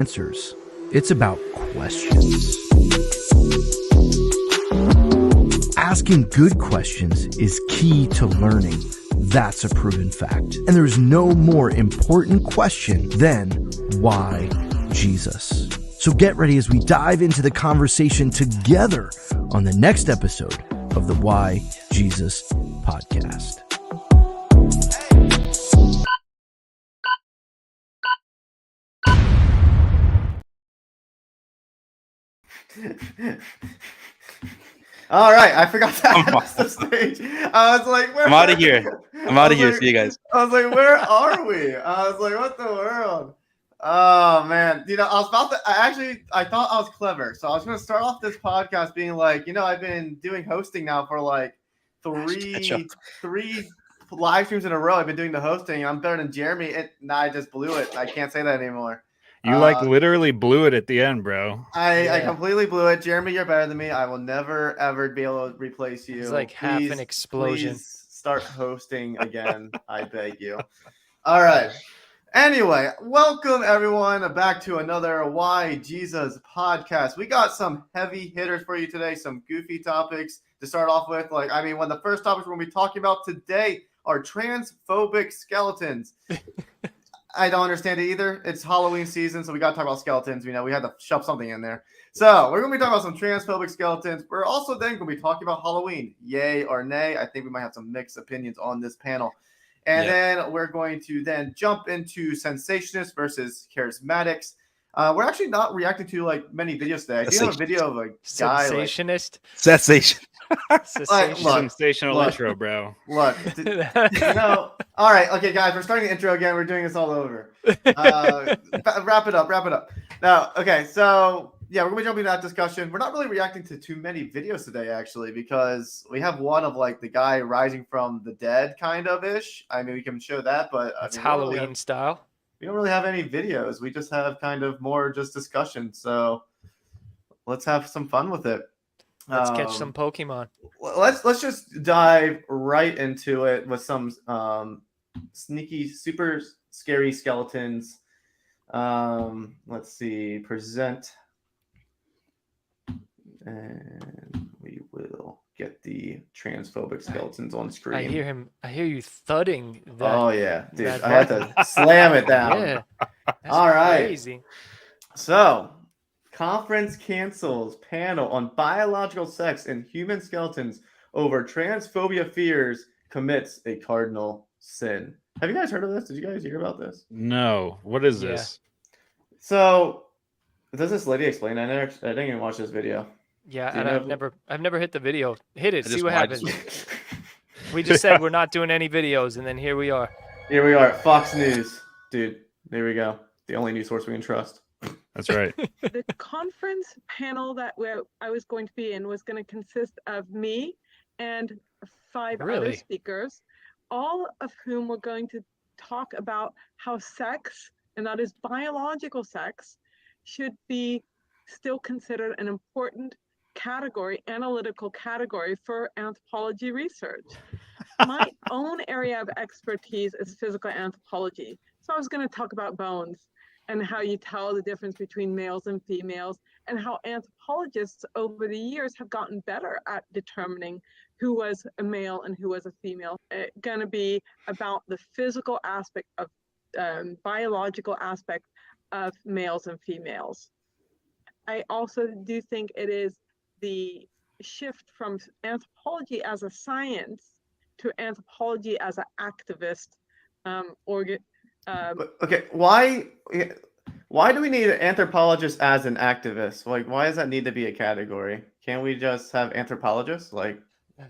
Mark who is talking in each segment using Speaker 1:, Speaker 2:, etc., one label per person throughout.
Speaker 1: answers. It's about questions. Asking good questions is key to learning. That's a proven fact. And there's no more important question than why Jesus? So get ready as we dive into the conversation together on the next episode of the Why Jesus podcast.
Speaker 2: All right, I forgot to ask the stage. I was like,
Speaker 3: I'm out of here. I'm out of here. See you guys.
Speaker 2: I was like, where are we? I was like, what the world? Oh man, I was about to. I thought I was clever, so I was going to start off this podcast being like, I've been doing hosting now for like three live streams in a row. I've been doing the hosting. I'm better than Jeremy. I just blew it. I can't say that anymore.
Speaker 4: You literally blew it at the end, bro.
Speaker 2: I completely blew it. Jeremy, you're better than me. I will never, ever be able to replace you.
Speaker 5: It's like half an explosion.
Speaker 2: Please start hosting again. I beg you. All right. Anyway, welcome everyone back to another Why Jesus podcast. We got some heavy hitters for you today, some goofy topics to start off with. One of the first topics we're going to be talking about today are transphobic skeletons. I don't understand it either. It's Halloween season, so we got to talk about skeletons. We had to shove something in there. So we're going to be talking about some transphobic skeletons. We're also then going to be talking about Halloween. Yay or nay? I think we might have some mixed opinions on this panel. And then we're going to then jump into Cessationists versus Charasmatics. We're actually not reacting to many videos today. I do have a video of a guy.
Speaker 5: Cessationist?
Speaker 4: Cessation.
Speaker 3: Sensational intro, bro.
Speaker 2: Look, all right, okay, guys, we're starting the intro again. We're doing this all over. Wrap it up. Now, okay, so yeah, we're gonna be jumping into that discussion. We're not really reacting to too many videos today, actually, because we have one of the guy rising from the dead, kind of ish. I mean, we can show that, but
Speaker 5: it's Halloween style.
Speaker 2: We don't really have any videos. We just have kind of more just discussion. So let's have some fun with it.
Speaker 5: Let's catch some Pokemon.
Speaker 2: Let's just dive right into it with some sneaky, super scary skeletons. Let's see, present, and we will get the transphobic skeletons on screen.
Speaker 5: I hear you thudding.
Speaker 2: Oh yeah, dude! I had to slam it down.
Speaker 5: Yeah.
Speaker 2: All right.
Speaker 5: Crazy.
Speaker 2: So. Conference cancels panel on biological sex in human skeletons over transphobia fears, commits a cardinal sin. Have you guys heard of this? Did you guys hear about this?
Speaker 4: No. What is this?
Speaker 2: So, does this lady explain? I didn't even watch this video.
Speaker 5: Yeah, and I've never hit the video. Hit it. See what happens. We just said we're not doing any videos, and then here we are.
Speaker 2: Here we are. Fox News, dude. There we go. The only news source we can trust.
Speaker 4: That's right.
Speaker 6: The conference panel that I was going to be in was going to consist of me and 5 other speakers, all of whom were going to talk about how sex, and that is biological sex, should be still considered an important category, analytical category for anthropology research. My own area of expertise is physical anthropology. So I was going to talk about bones and how you tell the difference between males and females, and how anthropologists over the years have gotten better at determining who was a male and who was a female. It's going to be about the physical aspect of biological aspect of males and females. I also do think it is the shift from anthropology as a science to anthropology as an activist organ.
Speaker 2: Okay, why do we need an anthropologist as an activist? Why does that need to be a category? Can't we just have anthropologists?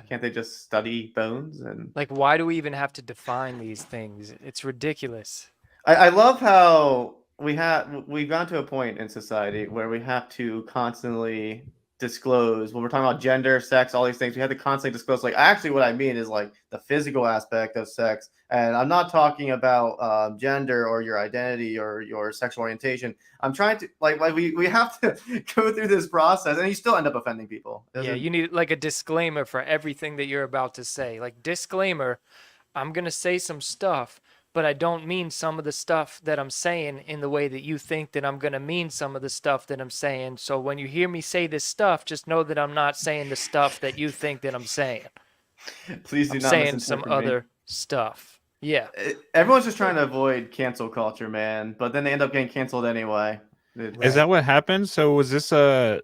Speaker 2: Can't they just study bones? And
Speaker 5: why do we even have to define these things? It's ridiculous.
Speaker 2: I love how we've gone to a point in society where we have to constantly disclose when we're talking about gender, sex, all these things. We have to constantly disclose actually what I mean is the physical aspect of sex, and I'm not talking about gender or your identity or your sexual orientation. I'm trying to we have to go through this process, and you still end up offending people.
Speaker 5: You need a disclaimer for everything that you're about to say. Disclaimer, I'm gonna say some stuff, but I don't mean some of the stuff that I'm saying in the way that you think that I'm going to mean some of the stuff that I'm saying. So when you hear me say this stuff, just know that I'm not saying the stuff that you think that I'm saying.
Speaker 2: Please do
Speaker 5: I'm
Speaker 2: not
Speaker 5: saying some
Speaker 2: misinterpret me.
Speaker 5: other stuff. Yeah.
Speaker 2: Everyone's just trying to avoid cancel culture, man. But then they end up getting canceled anyway.
Speaker 4: Is that what happened? So was this a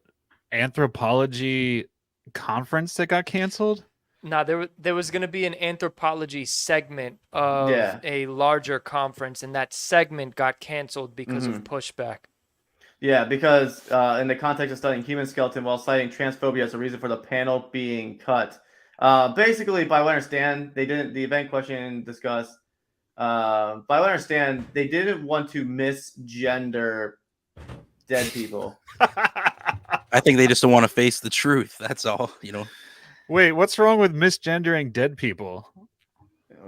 Speaker 4: anthropology conference that got canceled?
Speaker 5: No, there was going to be an anthropology segment of a larger conference, and that segment got canceled because of pushback.
Speaker 2: Yeah, because in the context of studying human skeleton while citing transphobia as a reason for the panel being cut. Basically, by what I understand, they didn't. The event question discussed. By what I understand, they didn't want to misgender dead people.
Speaker 3: I think they just don't want to face the truth. That's all,
Speaker 4: Wait, what's wrong with misgendering dead people?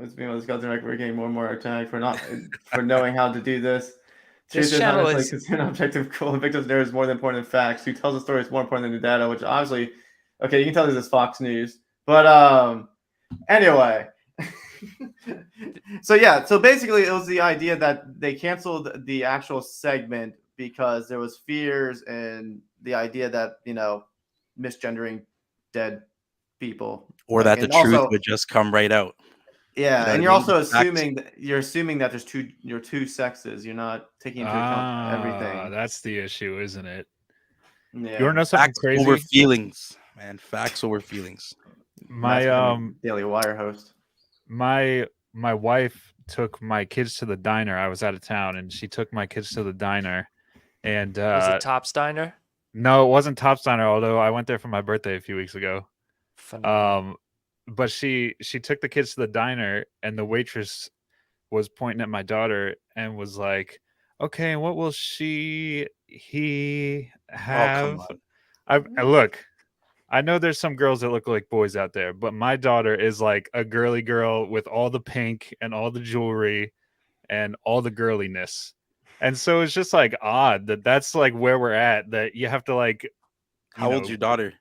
Speaker 2: It's being on the skeleton record. We're getting more and more attacked for knowing how to do this.
Speaker 5: This
Speaker 2: Truth
Speaker 5: channel
Speaker 2: is like an objective goal. The victim's narrative is more than important than facts. Who tells the story is more important than the data, which obviously, okay, you can tell this is Fox News. But anyway. So basically it was the idea that they canceled the actual segment because there was fears and the idea that, misgendering dead people.
Speaker 3: Or that the truth would just come right out.
Speaker 2: Yeah, and you're also assuming that there's two sexes. You're not taking into account everything.
Speaker 4: That's the issue, isn't it?
Speaker 2: Yeah.
Speaker 4: You want to know something crazy?
Speaker 3: Over feelings, man. Facts over feelings.
Speaker 4: My
Speaker 2: Daily Wire host.
Speaker 4: My wife took my kids to the diner. I was out of town, and she took my kids to the diner. And
Speaker 5: was it Top's Diner?
Speaker 4: No, it wasn't Top's Diner. Although I went there for my birthday a few weeks ago.
Speaker 5: Phenomenal.
Speaker 4: But she took the kids to the diner, and the waitress was pointing at my daughter and was like, "Okay, what will he have?"
Speaker 3: Oh, come on.
Speaker 4: I look. I know there's some girls that look like boys out there, but my daughter is like a girly girl with all the pink and all the jewelry and all the girliness. And so it's just like odd that that's like where we're at, that you have to like.
Speaker 3: How old's your daughter?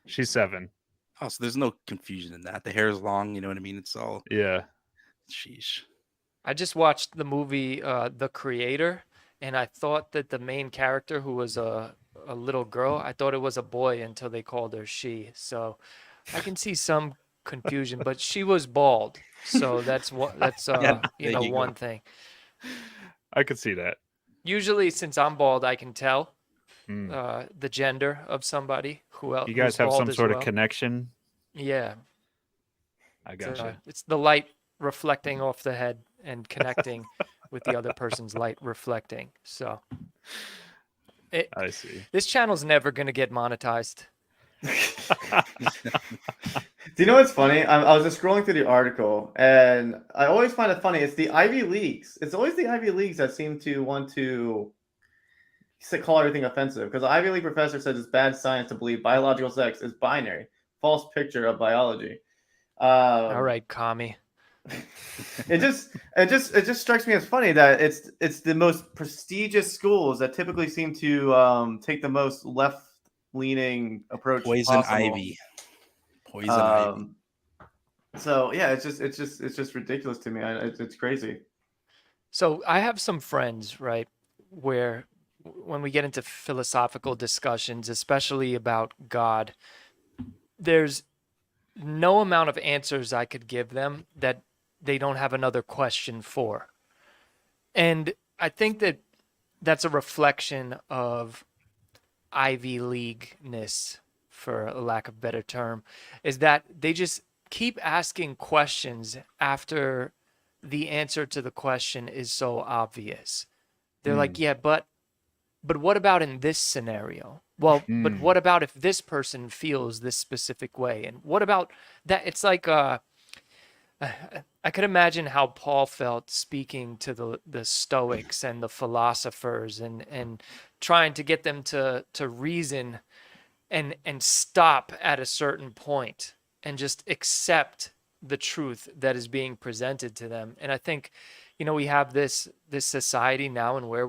Speaker 4: She's 7.
Speaker 3: Oh, so there's no confusion in that. The hair is long, you know what I mean? It's all.
Speaker 4: Yeah.
Speaker 3: Sheesh.
Speaker 5: I just watched the movie The Creator, and I thought that the main character, who was a little girl, I thought it was a boy until they called her she. So I can see some confusion, but she was bald, so that's one thing.
Speaker 4: I could see that.
Speaker 5: Usually, since I'm bald, I can tell the gender of somebody who else.
Speaker 4: You guys have some sort of connection.
Speaker 5: Yeah,
Speaker 4: I gotcha.
Speaker 5: It's the light reflecting off the head and connecting with the other person's light reflecting. So
Speaker 4: I see.
Speaker 5: This channel's never going to get monetized.
Speaker 2: Do you know what's funny? I was just scrolling through the article, and I always find it funny. It's the Ivy Leagues. It's always the Ivy Leagues that seem to want to call everything offensive. Because the Ivy League professor says it's bad science to believe biological sex is binary. False picture of biology.
Speaker 5: All right, commie.
Speaker 2: It just strikes me as funny that it's the most prestigious schools that typically seem to take the most left-leaning approach.
Speaker 3: Poison ivy. Ivy.
Speaker 2: So yeah, it's just ridiculous to me. It's crazy.
Speaker 5: So I have some friends, right, where when we get into philosophical discussions, especially about God, there's no amount of answers I could give them that they don't have another question for. And I think that that's a reflection of Ivy League-ness, for a lack of a better term, is that they just keep asking questions after the answer to the question is so obvious. They're like, yeah, but what about in this scenario? Well, but what about if this person feels this specific way? And what about that? It's like, I could imagine how Paul felt speaking to the Stoics and the philosophers and trying to get them to reason and stop at a certain point and just accept the truth that is being presented to them. And I think, we have this society now and where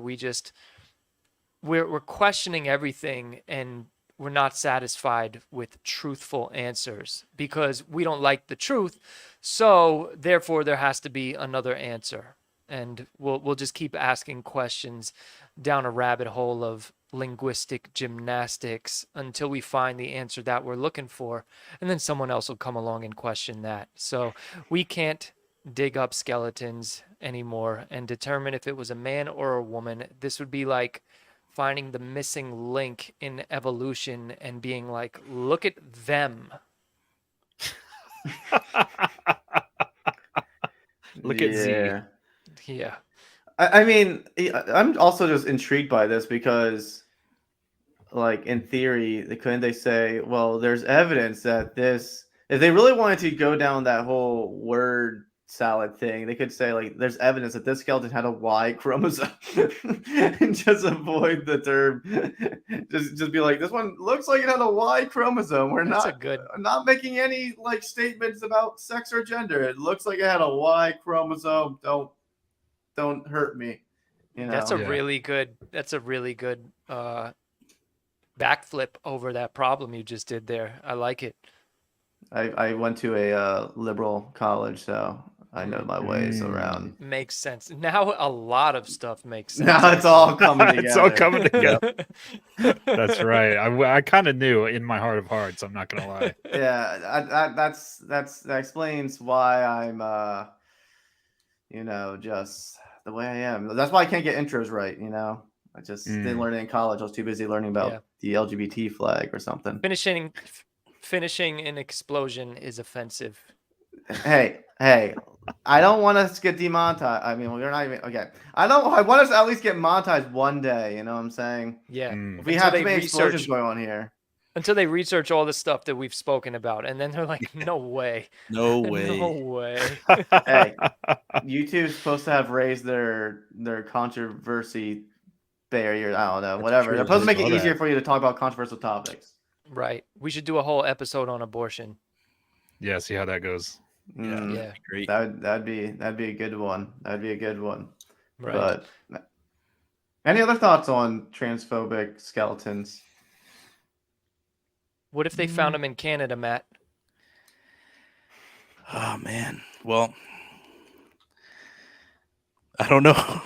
Speaker 5: we're questioning everything, and we're not satisfied with truthful answers because we don't like the truth. So therefore there has to be another answer. And we'll just keep asking questions down a rabbit hole of linguistic gymnastics until we find the answer that we're looking for. And then someone else will come along and question that. So we can't dig up skeletons anymore and determine if it was a man or a woman. This would be like finding the missing link in evolution and being like, look at them.
Speaker 4: Look at Z.
Speaker 5: Yeah.
Speaker 2: I mean, I'm also just intrigued by this because, like, in theory, couldn't they say, well, there's evidence that this, if they really wanted to go down that whole word salad thing, they could say, like, there's evidence that this skeleton had a Y chromosome and just avoid the term. just be like, this one looks like it had a Y chromosome. We're not making any like statements about sex or gender. It looks like it had a Y chromosome. Don't hurt me. You know?
Speaker 5: That's a really good backflip over that problem you just did there. I like it.
Speaker 2: I went to a liberal college, so I know my ways around.
Speaker 5: Makes sense. Now a lot of stuff makes sense.
Speaker 2: Now it's all coming together.
Speaker 4: It's all coming together. That's right. I kind of knew in my heart of hearts. I'm not gonna lie.
Speaker 2: Yeah, that explains why I'm just the way I am. That's why I can't get intros right. I just didn't learn it in college. I was too busy learning about the LGBT flag or something.
Speaker 5: Finishing an explosion is offensive.
Speaker 2: Hey, I don't want us to get demonetized. I mean, we're not even okay. I want us to at least get monetized one day. You know what I'm saying?
Speaker 5: Yeah.
Speaker 2: If we have too many explosions going on here.
Speaker 5: Until they research all the stuff that we've spoken about, and then they're like, "No way,
Speaker 3: no way,
Speaker 5: no way."
Speaker 2: Hey, YouTube's supposed to have raised their controversy barrier. I don't know, whatever. They're supposed to make it easier for you to talk about controversial topics.
Speaker 5: Right. We should do a whole episode on abortion.
Speaker 4: Yeah, see how that goes.
Speaker 5: Yeah.
Speaker 3: Great.
Speaker 2: That'd be a good one. That'd be a good one.
Speaker 5: Right.
Speaker 2: But any other thoughts on transphobic skeletons?
Speaker 5: What if they found them in Canada, Matt?
Speaker 3: Oh man. Well, I don't know.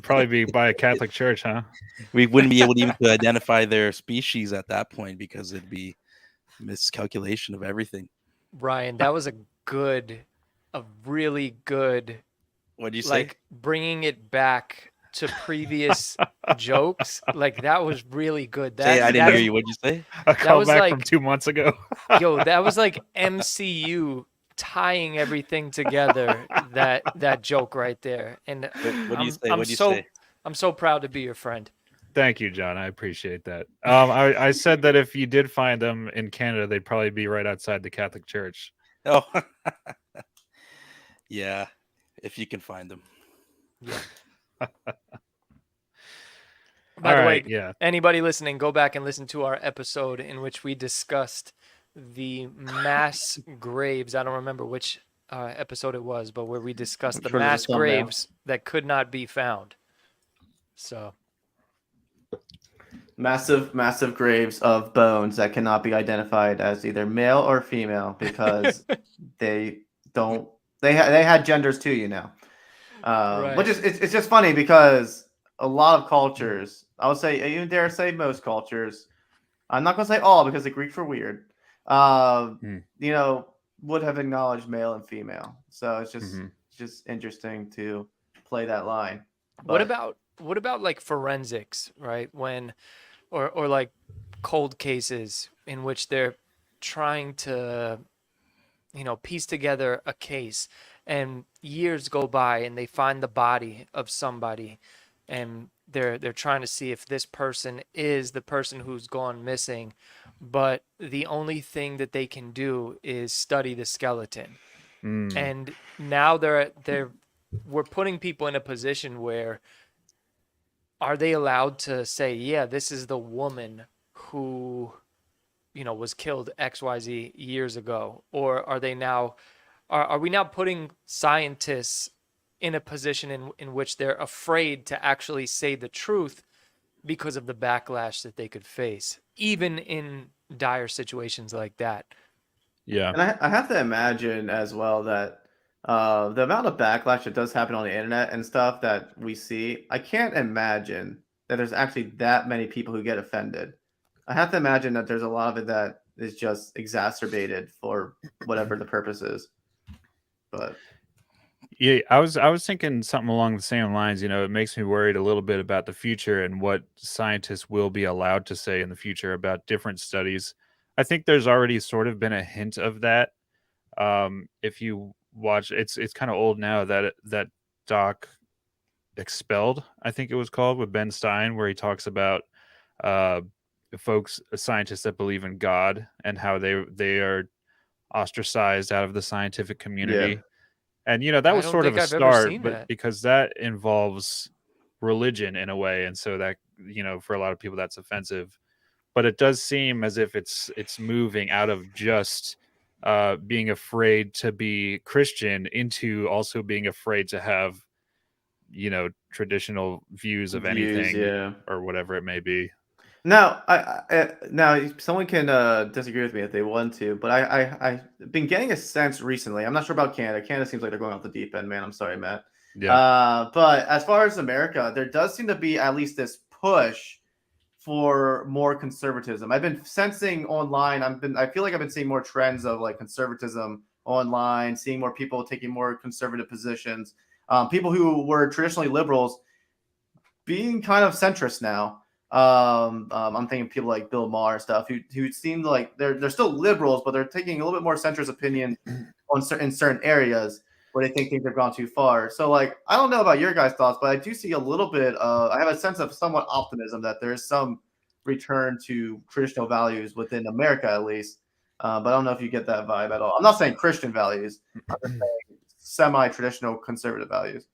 Speaker 4: Probably be by a Catholic church, huh?
Speaker 3: We wouldn't be able to even to identify their species at that point because it'd be miscalculation of everything.
Speaker 5: Ryan, that was a really good.
Speaker 3: What'd you say?
Speaker 5: Like bringing it back to previous jokes. Like that was really good.
Speaker 3: I didn't hear you. What'd you say?
Speaker 4: A callback from 2 months ago.
Speaker 5: Yo, that was like MCU tying everything together. That joke right there. And
Speaker 3: what do you say? What'd you say?
Speaker 5: I'm so proud to be your friend.
Speaker 4: Thank you, John. I appreciate that. I said that if you did find them in Canada, they'd probably be right outside the Catholic Church.
Speaker 3: Oh, yeah. If you can find them.
Speaker 5: Yeah. By the way,
Speaker 4: yeah.
Speaker 5: Anybody listening, go back and listen to our episode in which we discussed the mass graves. I don't remember which episode it was, but where we discussed the mass graves that could not be found. So
Speaker 2: massive graves of bones that cannot be identified as either male or female because they had genders too, right. Which is it's just funny because a lot of cultures, I would say, even dare say most cultures, I'm not gonna say all because the Greeks were weird, would have acknowledged male and female. So it's just interesting to play that line. But
Speaker 5: what about like forensics, right? When or like cold cases in which they're trying to piece together a case, and years go by and they find the body of somebody, and they're trying to see if this person is the person who's gone missing, but the only thing that they can do is study the skeleton. And now we're putting people in a position where, are they allowed to say, yeah, this is the woman who was killed XYZ years ago? Or are they now, are we now putting scientists in a position in which they're afraid to actually say the truth because of the backlash that they could face, even in dire situations like that.
Speaker 4: Yeah.
Speaker 2: And I have to imagine as well that the amount of backlash that does happen on the internet and stuff that we see, I can't imagine that there's actually that many people who get offended. I have to imagine that there's a lot of it that is just exacerbated for whatever the purpose is. But
Speaker 4: Yeah, I was thinking something along the same lines. You know, it makes me worried a little bit about the future and what scientists will be allowed to say in the future about different studies. I think there's already sort of been a hint of that. If you watch, it's kind of old now, that doc Expelled, I think it was called, with Ben Stein, where he talks about uh, scientists that believe in God and how they are ostracized out of the scientific
Speaker 2: yeah,
Speaker 4: community. And that
Speaker 5: I
Speaker 4: was
Speaker 5: don't
Speaker 4: sort of
Speaker 5: think
Speaker 4: a
Speaker 5: I've ever
Speaker 4: start,
Speaker 5: seen
Speaker 4: but
Speaker 5: that.
Speaker 4: because that involves religion in a way, and so that for a lot of people that's offensive. But it does seem as if it's moving out of just being afraid to be Christian into also being afraid to have traditional views of
Speaker 2: views,
Speaker 4: anything
Speaker 2: yeah.
Speaker 4: or whatever it may be.
Speaker 2: Now, now someone can disagree with me if they want to, but I've been getting a sense recently. I'm not sure about Canada. Canada seems like they're going off the deep end, man. I'm sorry, Matt.
Speaker 4: Yeah.
Speaker 2: But as far as America, there does seem to be at least this push for more conservatism. I've been sensing online. I feel like I've been seeing more trends of like conservatism online, seeing more people taking more conservative positions. People who were traditionally liberals being kind of centrist now. I'm thinking people like Bill Maher and stuff who seem like they're still liberals, but they're taking a little bit more centrist opinion in certain areas where they think things have gone too far. So like I don't know about your guys' thoughts, but I do see a little bit of I have a sense of somewhat optimism that there is some return to traditional values within America at least. But I don't know if you get that vibe at all. I'm not saying Christian values. I'm just saying semi-traditional conservative values.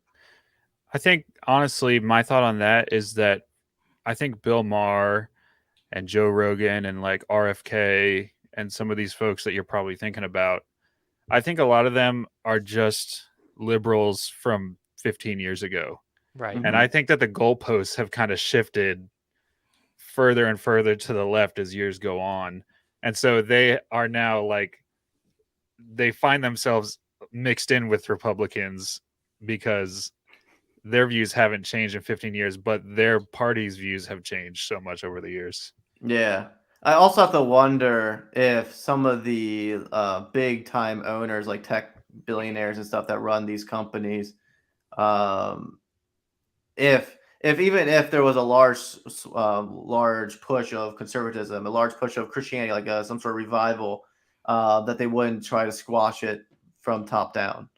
Speaker 4: I think honestly, my thought on that is that I think Bill Maher and Joe Rogan and like RFK and some of these folks that you're probably thinking about, I think a lot of them are just liberals from 15 years ago.
Speaker 5: Right.
Speaker 4: And I think that the goalposts have kind of shifted further and further to the left as years go on. And so they are now like, they find themselves mixed in with Republicans because their views haven't changed in 15 years, but their party's views have changed so much over the years.
Speaker 2: Yeah. I also have to wonder if some of the big time owners, like tech billionaires and stuff that run these companies, um, even if there was a large push of conservatism, a large push of Christianity, like some sort of revival, that they wouldn't try to squash it from top down,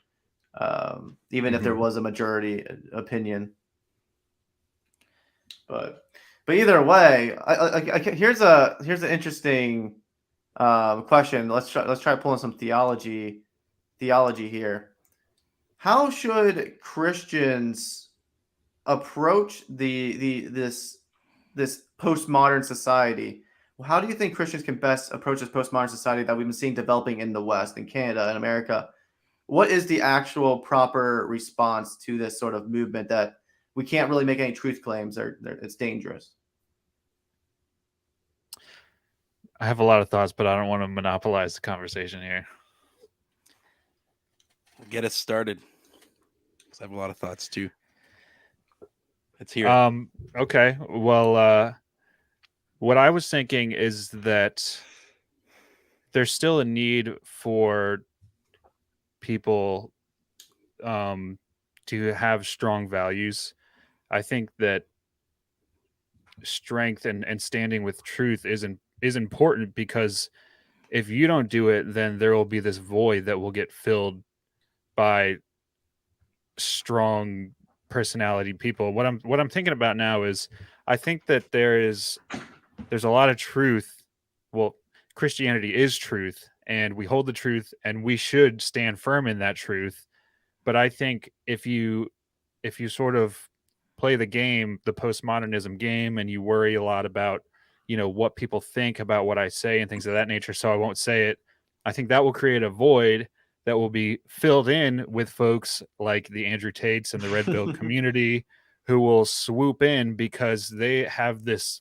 Speaker 2: even if there was a majority opinion. But either way, here's an interesting question. Let's try pulling some theology here. How should Christians approach this postmodern society? How do you think Christians can best approach this postmodern society that we've been seeing developing in the West, in Canada, and America? What is the actual proper response to this sort of movement that we can't really make any truth claims, or it's dangerous?
Speaker 4: I have a lot of thoughts, but I don't want to monopolize the conversation here.
Speaker 3: Get us started, because I have a lot of thoughts too. Let's hear it.
Speaker 4: Okay. Well, what I was thinking is that there's still a need for people to have strong values. I think that strength and standing with truth is important, because if you don't do it, then there will be this void that will get filled by strong personality people. What I'm thinking about now is I think that there's a lot of truth. Well, Christianity is truth, and we hold the truth, and we should stand firm in that truth. But I think if you sort of play the game, the postmodernism game, and you worry a lot about what people think about what I say and things of that nature, so I won't say it, I think that will create a void that will be filled in with folks like the Andrew Tates and the Red Pill community, who will swoop in because they have this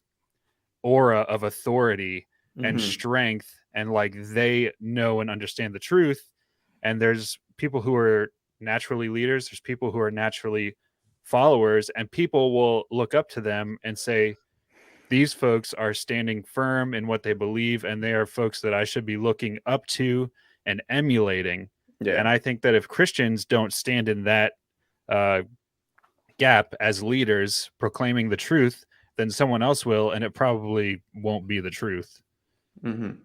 Speaker 4: aura of authority and
Speaker 2: Mhm.
Speaker 4: strength, and like they know and understand the truth. And there's people who are naturally leaders, there's people who are naturally followers, and people will look up to them and say, these folks are standing firm in what they believe, and they are folks that I should be looking up to and emulating.
Speaker 2: Yeah.
Speaker 4: And I think that if Christians don't stand in that gap as leaders proclaiming the truth, then someone else will, and it probably won't be the truth.
Speaker 2: Mhm.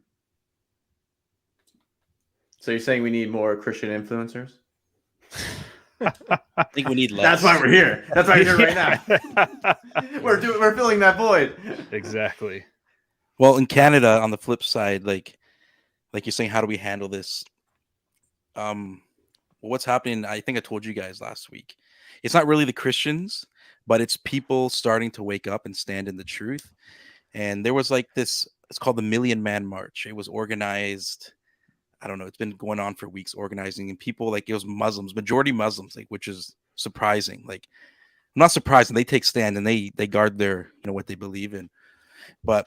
Speaker 2: So you're saying we need more Christian influencers?
Speaker 3: I think we need less.
Speaker 2: That's why we're here. That's why you're here right now. We're filling that void.
Speaker 4: Exactly.
Speaker 3: Well, in Canada, on the flip side, like you're saying, how do we handle this? What's happening? I think I told you guys last week. It's not really the Christians, but it's people starting to wake up and stand in the truth. And there was like this. It's called the Million Man March. It was organized. I don't know. It's been going on for weeks, organizing, and people like it was Muslims, majority Muslims, like, which is surprising. Like, not surprising. They take stand and they guard their what they believe in. But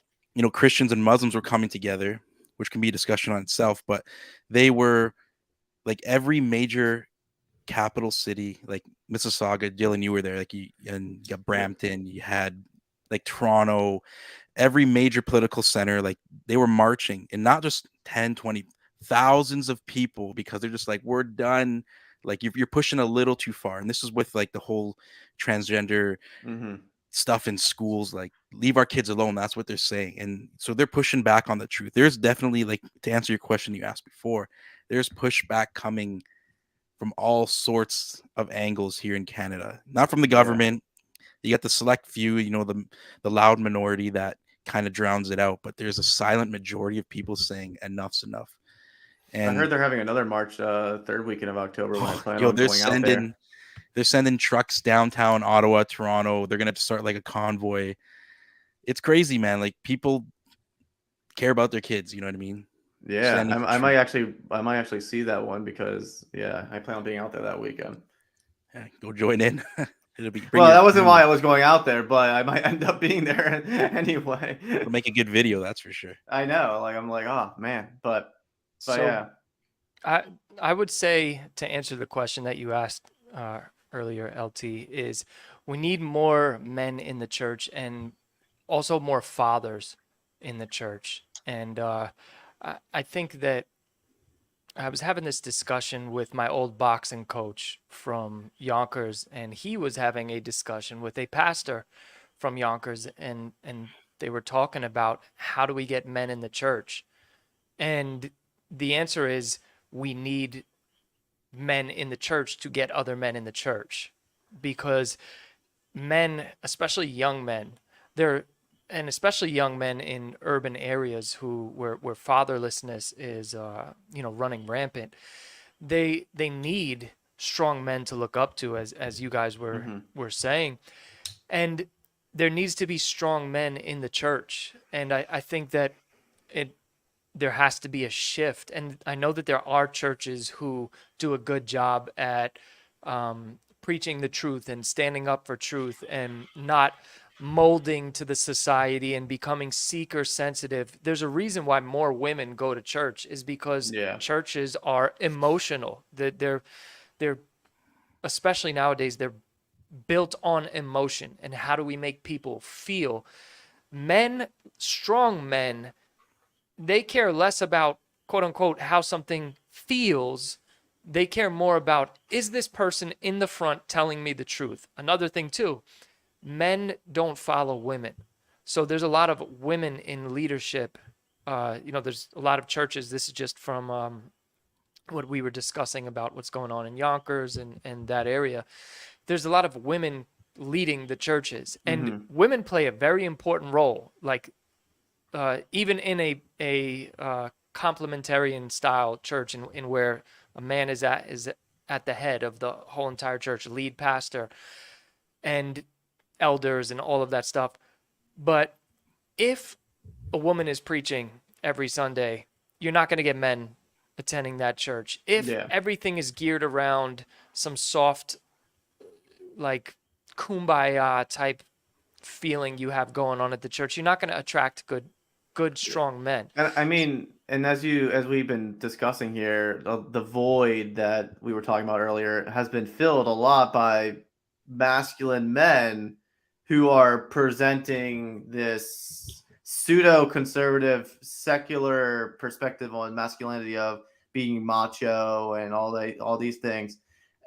Speaker 3: Christians and Muslims were coming together, which can be a discussion on itself. But they were like every major capital city, like Mississauga. Dylan, you were there. Like you got Brampton. You had like Toronto. Every major political center, like they were marching, and not just 10, 20, thousands of people, because they're just like, we're done. Like you're pushing a little too far. And this is with like the whole transgender stuff in schools, like leave our kids alone. That's what they're saying. And so they're pushing back on the truth. There's definitely, like, to answer your question you asked before, there's pushback coming from all sorts of angles here in Canada, not from the government. You got the select few, the loud minority that kind of drowns it out, but there's a silent majority of people saying enough's enough. And
Speaker 2: I heard they're having another march third weekend of October when I plan on
Speaker 3: they're
Speaker 2: going out there.
Speaker 3: They're sending trucks downtown Ottawa, Toronto. They're gonna have to start like a convoy. It's crazy, man. Like people care about their kids. You know what I mean?
Speaker 2: Yeah, I might actually see that one because I plan on being out there that weekend.
Speaker 3: Yeah, go join in. It'll be
Speaker 2: that wasn't why I was going out there, but I might end up being there anyway.
Speaker 3: It'll make a good video, that's for sure.
Speaker 2: I know. Like I'm like, oh man, but
Speaker 5: so
Speaker 2: yeah.
Speaker 5: I would say, to answer the question that you asked earlier, LT, is we need more men in the church and also more fathers in the church. And I think that I was having this discussion with my old boxing coach from Yonkers, and he was having a discussion with a pastor from Yonkers, and they were talking about how do we get men in the church. And the answer is we need men in the church to get other men in the church, because men, especially young men, and especially young men in urban areas where fatherlessness is running rampant, they need strong men to look up to, as you guys were saying. And there needs to be strong men in the church. And I think that there has to be a shift. And I know that there are churches who do a good job at preaching the truth and standing up for truth and not molding to the society and becoming seeker sensitive. There's a reason why more women go to church, is because churches are emotional. They're especially nowadays, they're built on emotion. And how do we make people feel? Men, strong men, they care less about, quote unquote, how something feels. They care more about, is this person in the front telling me the truth? Another thing too, men don't follow women. So there's a lot of women in leadership. There's a lot of churches. This is just from what we were discussing about what's going on in Yonkers and that area. There's a lot of women leading the churches, and women play a very important role. Like even in a complementarian style church, in where a man is at the head of the whole entire church, lead pastor and elders and all of that stuff. But if a woman is preaching every Sunday, you're not going to get men attending that church. If everything is geared around some soft, like, kumbaya type feeling you have going on at the church, you're not going to attract good, strong men.
Speaker 2: And I mean, and as we've been discussing here, the void that we were talking about earlier has been filled a lot by masculine men who are presenting this pseudo-conservative, secular perspective on masculinity of being macho and all these things.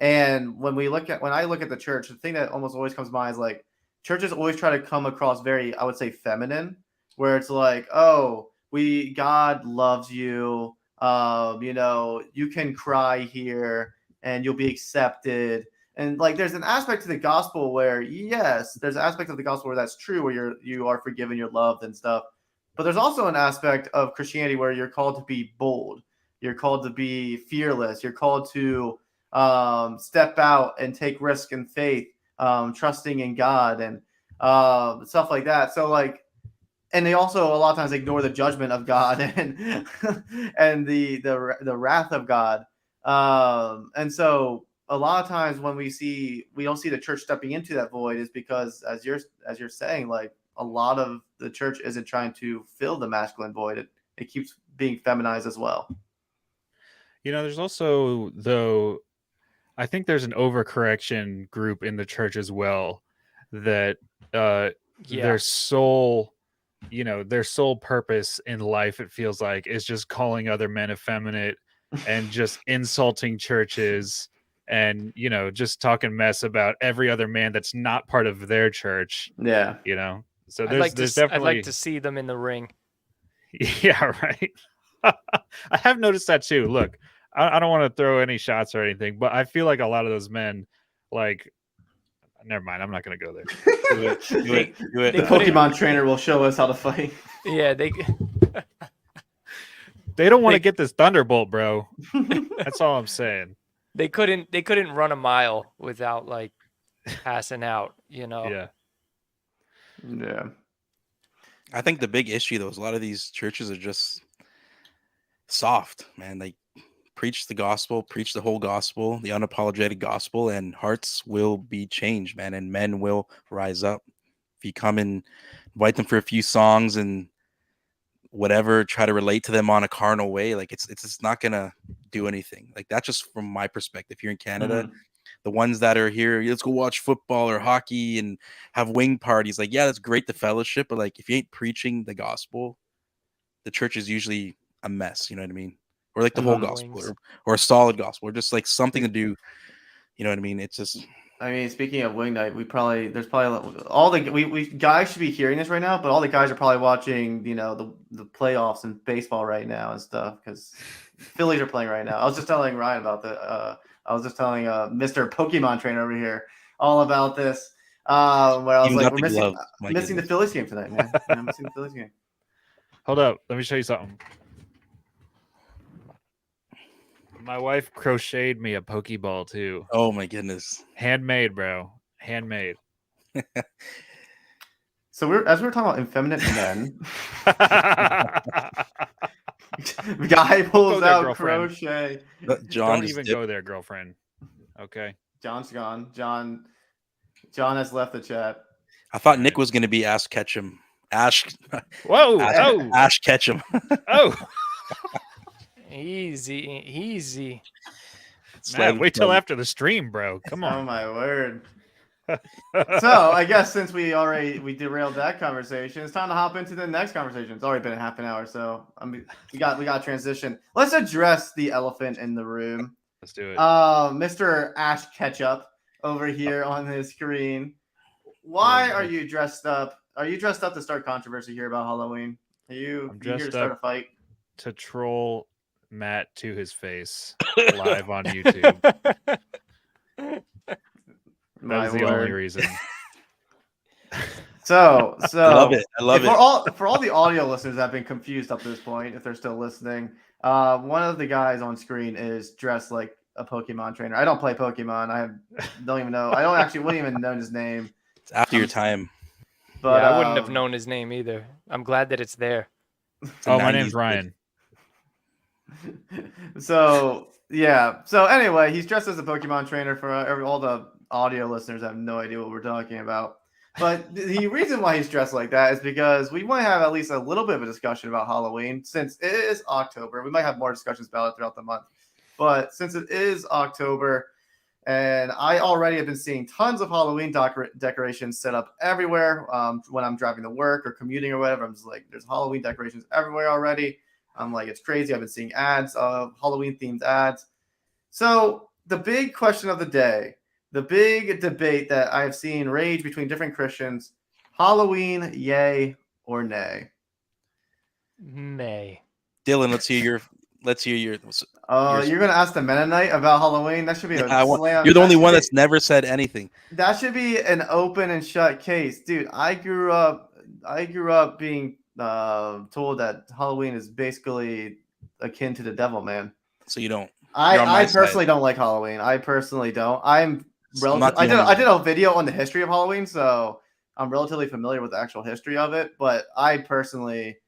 Speaker 2: And when I look at the church, the thing that almost always comes to mind is like churches always try to come across very, I would say, feminine, where it's like, oh, God loves you. You can cry here and you'll be accepted. And like, there's an aspect to the gospel where, yes, there's an aspect of the gospel where that's true, where you are forgiven, you're loved and stuff. But there's also an aspect of Christianity where you're called to be bold. You're called to be fearless. You're called to step out and take risk and faith, trusting in God and stuff like that. So like, and they also a lot of times ignore the judgment of God and and the wrath of God. And so a lot of times when we don't see the church stepping into that void is because as you're saying, like a lot of the church isn't trying to fill the masculine void. It keeps being feminized as well.
Speaker 4: There's also, though, I think there's an overcorrection group in the church as well that their sole purpose in life, it feels like, is just calling other men effeminate and just insulting churches and just talking mess about every other man that's not part of their church.
Speaker 2: Yeah.
Speaker 4: So there's definitely,
Speaker 5: I'd like to see them in the ring.
Speaker 4: Yeah, right. I have noticed that too. Look, I don't want to throw any shots or anything, but I feel like a lot of those men, like, never mind, I'm not going to go there.
Speaker 3: Do it.
Speaker 2: The Pokemon trainer will show us how to fight.
Speaker 5: Yeah,
Speaker 4: they don't want to get this Thunderbolt, bro. That's all I'm saying.
Speaker 5: They couldn't run a mile without like passing out,
Speaker 4: Yeah.
Speaker 2: Yeah.
Speaker 3: I think the big issue though is a lot of these churches are just soft, man. They preach the gospel, preach the whole gospel, the unapologetic gospel, and hearts will be changed, man, and men will rise up. If you come and invite them for a few songs and whatever, try to relate to them on a carnal way, like it's just not gonna do anything. Like that's just from my perspective. Here in Canada, the ones that are here, let's go watch football or hockey and have wing parties. Like, yeah, that's great, the fellowship, but like if you ain't preaching the gospel, the church is usually a mess. You know what I mean? Or like the whole gospel, or a solid gospel, or just like something to do. You know what I mean? It's just.
Speaker 2: I mean, speaking of wing night, there's probably all the we guys should be hearing this right now, but all the guys are probably watching, the playoffs and baseball right now and stuff because Phillies are playing right now. I was just telling Ryan about I was just telling Mr. Pokemon trainer over here all about this. Where I was like, we're missing the Phillies game tonight, man. I'm missing the Phillies game.
Speaker 4: Hold up, let me show you something. My wife crocheted me a Pokeball too.
Speaker 3: Oh my goodness.
Speaker 4: Handmade, bro. Handmade.
Speaker 2: So we're talking about effeminate men. Guy pulls out
Speaker 4: girlfriend.
Speaker 2: crochet.
Speaker 4: Don't even go there, girlfriend. Okay.
Speaker 2: John's gone. John has left the chat.
Speaker 3: I thought Nick was going to be Ash Ketchum. Ash.
Speaker 4: Whoa.
Speaker 3: Ash Ketchum.
Speaker 4: Oh.
Speaker 5: Easy.
Speaker 4: Man, wait till after the stream, bro. Come on.
Speaker 2: Oh my word. So I guess since we derailed that conversation, it's time to hop into the next conversation. It's already been a half an hour, so we got to transition. Let's address the elephant in the room.
Speaker 4: Let's do it.
Speaker 2: Mr. Ash Ketchup over here on his screen. Why are you dressed up? Are you dressed up to start controversy here about Halloween? Are you here to start a fight?
Speaker 4: To troll Matt to his face live on YouTube. That's the only reason.
Speaker 2: So
Speaker 3: I love it.
Speaker 2: For all the audio listeners that have been confused up to this point, if they're still listening, one of the guys on screen is dressed like a Pokemon trainer. I don't play Pokemon. Don't even know. Wouldn't even know his name.
Speaker 3: It's after your time.
Speaker 2: But
Speaker 5: I wouldn't have known his name either. I'm glad that it's there.
Speaker 4: My name's Ryan.
Speaker 2: So anyway, he's dressed as a Pokemon trainer for all the audio listeners have no idea what we're talking about. But the reason why he's dressed like that is because we might have at least a little bit of a discussion about Halloween. Since it is October, we might have more discussions about it throughout the month. But since it is October, and I already have been seeing tons of Halloween decorations set up everywhere when I'm driving to work or commuting or whatever. I'm just like, there's Halloween decorations everywhere already. I'm like, it's crazy. I've been seeing ads of Halloween-themed ads. So the big question of the day, the big debate that I've seen rage between different Christians, Halloween, yay or nay?
Speaker 5: Nay.
Speaker 3: Dylan, let's hear your.
Speaker 2: You're gonna ask the Mennonite about Halloween? That should be a slam.
Speaker 3: You're the only one that's never said anything.
Speaker 2: That should be an open and shut case, dude. I grew up being told that Halloween is basically akin to the devil, man.
Speaker 3: So you don't.
Speaker 2: I personally don't like Halloween. I personally don't. I did a video on the history of Halloween, so I'm relatively familiar with the actual history of it. But I personally,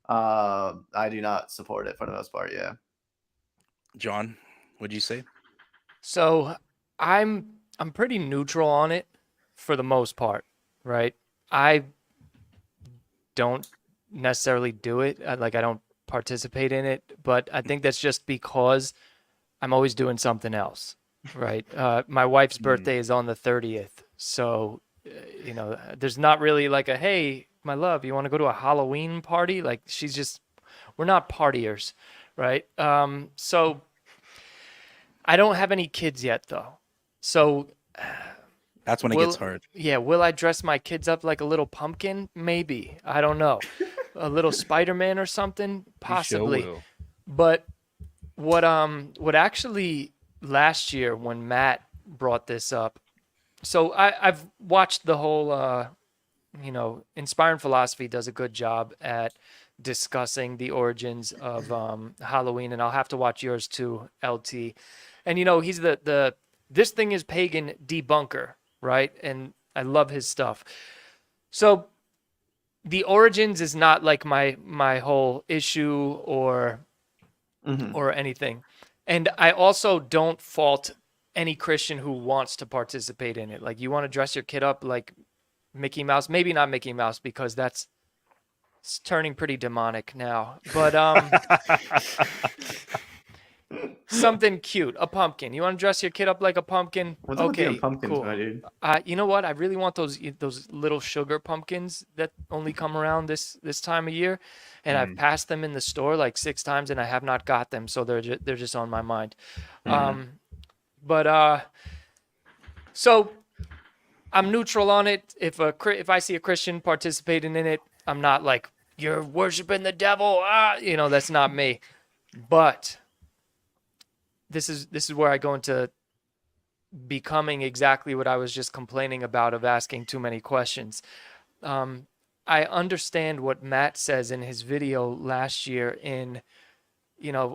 Speaker 2: I do not support it for the most part. Yeah.
Speaker 3: John, what'd you say?
Speaker 5: So I'm pretty neutral on it for the most part, right? I don't necessarily do it. I don't participate in it, but I think that's just because I'm always doing something else, right? My wife's birthday is on the 30th. So, there's not really like a, hey, my love, you want to go to a Halloween party? Like we're not partiers, right? So I don't have any kids yet though. So
Speaker 3: that's when it gets hard.
Speaker 5: Yeah. Will I dress my kids up like a little pumpkin? Maybe. I don't know. A little Spider-Man or something? Possibly.
Speaker 4: You sure will.
Speaker 5: But what actually last year when Matt brought this up, so I've watched the whole, Inspiring Philosophy does a good job at discussing the origins of Halloween, and I'll have to watch yours too, LT. And he's the this thing is pagan debunker, right? And I love his stuff. So the origins is not like my whole issue or anything. And I also don't fault any Christian who wants to participate in it. Like, you want to dress your kid up like Mickey Mouse, maybe not Mickey Mouse because it's turning pretty demonic now, but something cute, a pumpkin. You want to dress your kid up like a pumpkin?
Speaker 2: What's
Speaker 5: okay,
Speaker 2: pumpkins,
Speaker 5: cool.
Speaker 2: my dude?
Speaker 5: You know what? I really want those little sugar pumpkins that only come around this time of year, and I've passed them in the store like 6 times, and I have not got them, so they're just on my mind. So I'm neutral on it. If I see a Christian participating in it, I'm not like, you're worshiping the devil. That's not me. But this is where I go into becoming exactly what I was just complaining about of asking too many questions. I understand what Matt says in his video last year in,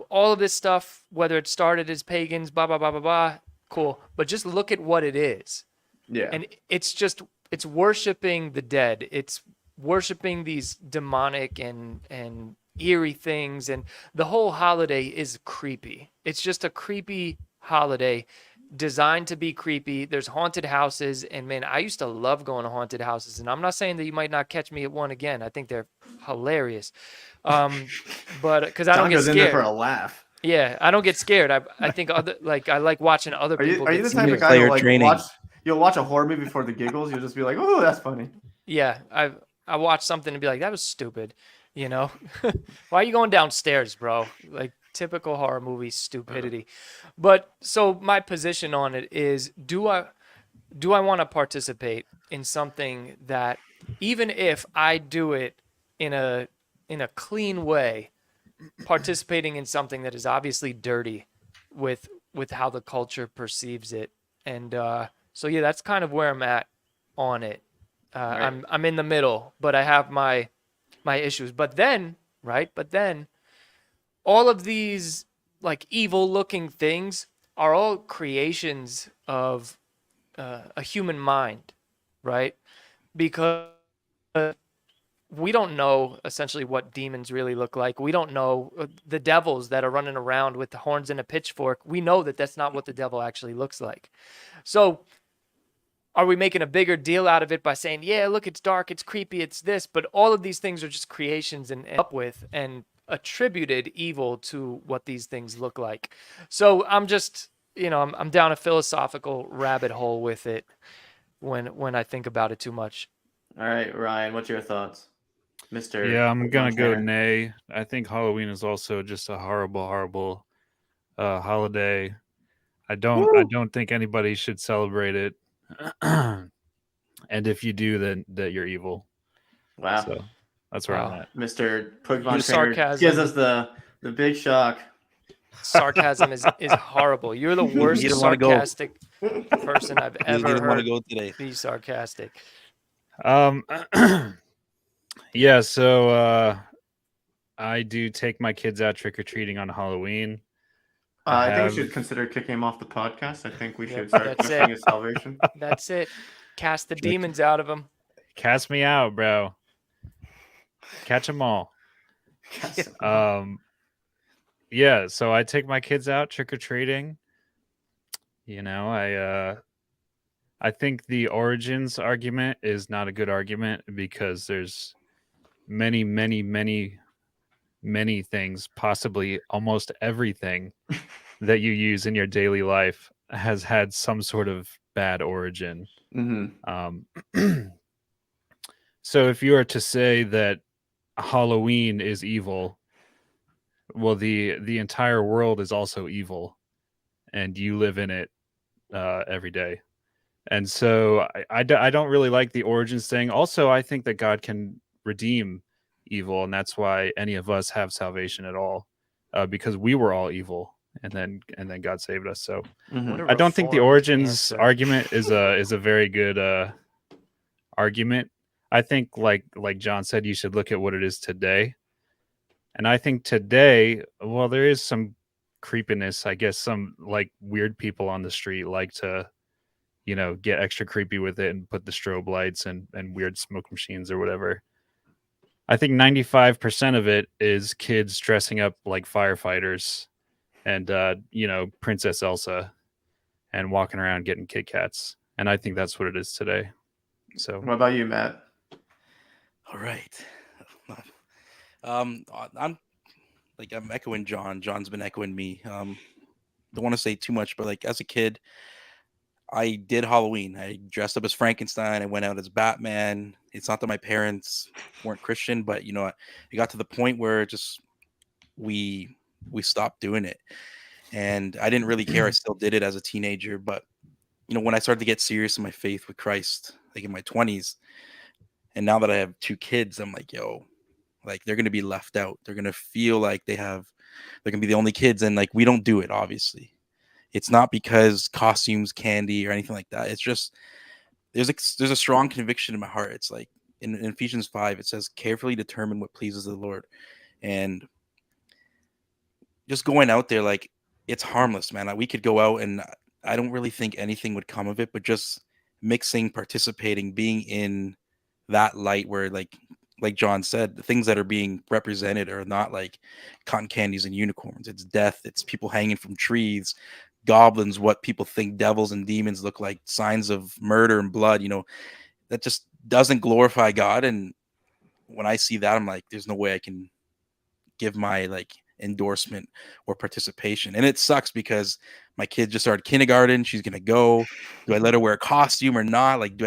Speaker 5: all of this stuff, whether it started as pagans, blah, blah, blah, blah, blah, cool. But just look at what it is.
Speaker 2: Yeah.
Speaker 5: And it's worshiping the dead. It's worshiping these demonic and eerie things. And the whole holiday is creepy. It's just a creepy holiday designed to be creepy. There's haunted houses. And man, I used to love going to haunted houses. And I'm not saying that you might not catch me at one again. I think they're hilarious. But because I don't get scared.
Speaker 2: In there for a laugh.
Speaker 5: Yeah, I don't get scared. I think I like watching other people.
Speaker 2: Are you the type of guy who you'll watch a horror movie for the giggles? You'll just be like, oh, that's funny.
Speaker 5: Yeah, I watch something and be like, that was stupid. Why are you going downstairs, bro? Like typical horror movie stupidity. But so my position on it is, do I want to participate in something that, even if I do it in a clean way, participating in something that is obviously dirty with how the culture perceives it. And so yeah, that's kind of where I'm at on it. Right. I'm in the middle, but I have my issues. But then all of these like evil looking things are all creations of a human mind, right? Because we don't know essentially what demons really look like. We don't know the devils that are running around with the horns and a pitchfork. We know that that's not what the devil actually looks like. So are we making a bigger deal out of it by saying, yeah, look, it's dark, it's creepy, it's this, but all of these things are just creations and up with and attributed evil to what these things look like. So I'm just, I'm down a philosophical rabbit hole with it when I think about it too much.
Speaker 2: All right, Ryan, what's your thoughts, Mr.
Speaker 4: Yeah, I'm gonna go
Speaker 2: Montana?
Speaker 4: nay. I think Halloween is also just a horrible holiday. I don't think anybody should celebrate it. And if you do, then that you're evil.
Speaker 2: Wow.
Speaker 4: So that's where I'm
Speaker 5: Wow.
Speaker 4: at.
Speaker 2: Mr. Pokemon
Speaker 5: Your
Speaker 2: Trainer gives us the big shock.
Speaker 5: Sarcasm is horrible. You're the worst
Speaker 3: You don't wanna go.
Speaker 5: sarcastic person I've
Speaker 3: You
Speaker 5: ever
Speaker 3: didn't want to
Speaker 5: heard
Speaker 3: go today.
Speaker 5: be sarcastic.
Speaker 4: Yeah, so I do take my kids out trick-or-treating on Halloween.
Speaker 2: I think we should consider kicking him off the podcast. I think we should start
Speaker 5: that's
Speaker 2: questioning
Speaker 5: it.
Speaker 2: his salvation.
Speaker 5: That's it. Cast the demons out of him.
Speaker 4: Cast me out, bro. Catch them all. Yeah, so I take my kids out trick-or-treating. I think the origins argument is not a good argument because there's many things, possibly almost everything that you use in your daily life has had some sort of bad origin. So if you were to say that Halloween is evil, well, the entire world is also evil, and you live in it every day. And so I don't really like the origins thing. Also, I think that God can redeem evil, and that's why any of us have salvation at all, because we were all evil, and then God saved us. So I don't think the origins argument is a very good argument. I think like John said, you should look at what it is today. And I think today, well, there is some creepiness. I guess some like weird people on the street like to, get extra creepy with it and put the strobe lights and weird smoke machines or whatever. I think 95% of it is kids dressing up like firefighters and, Princess Elsa and walking around getting Kit Kats. And I think that's what it is today. So
Speaker 2: what about you, Matt?
Speaker 3: All right. I'm echoing John. John's been echoing me. Don't want to say too much, but like as a kid, I did Halloween. I dressed up as Frankenstein. I went out as Batman. It's not that my parents weren't Christian, but it got to the point where just we stopped doing it, and I didn't really care. I still did it as a teenager, but when I started to get serious in my faith with Christ, like in my 20s, and now that I have 2 kids, I'm like, yo, like they're gonna be left out. They're gonna feel like they're gonna be the only kids, and like we don't do it, obviously. It's not because costumes, candy, or anything like that. It's just there's a strong conviction in my heart. It's like in Ephesians 5, it says, carefully determine what pleases the Lord. And just going out there, like it's harmless, man. Like, we could go out and I don't really think anything would come of it, but just mixing, participating, being in that light where like John said, the things that are being represented are not like cotton candies and unicorns. It's death. It's people hanging from trees, goblins, what people think devils and demons look like, signs of murder and blood, that just doesn't glorify God. And when I see that, I'm like, there's no way I can give my like endorsement or participation. And it sucks because my kid just started kindergarten. She's gonna go. Do I let her wear a costume or not? Like,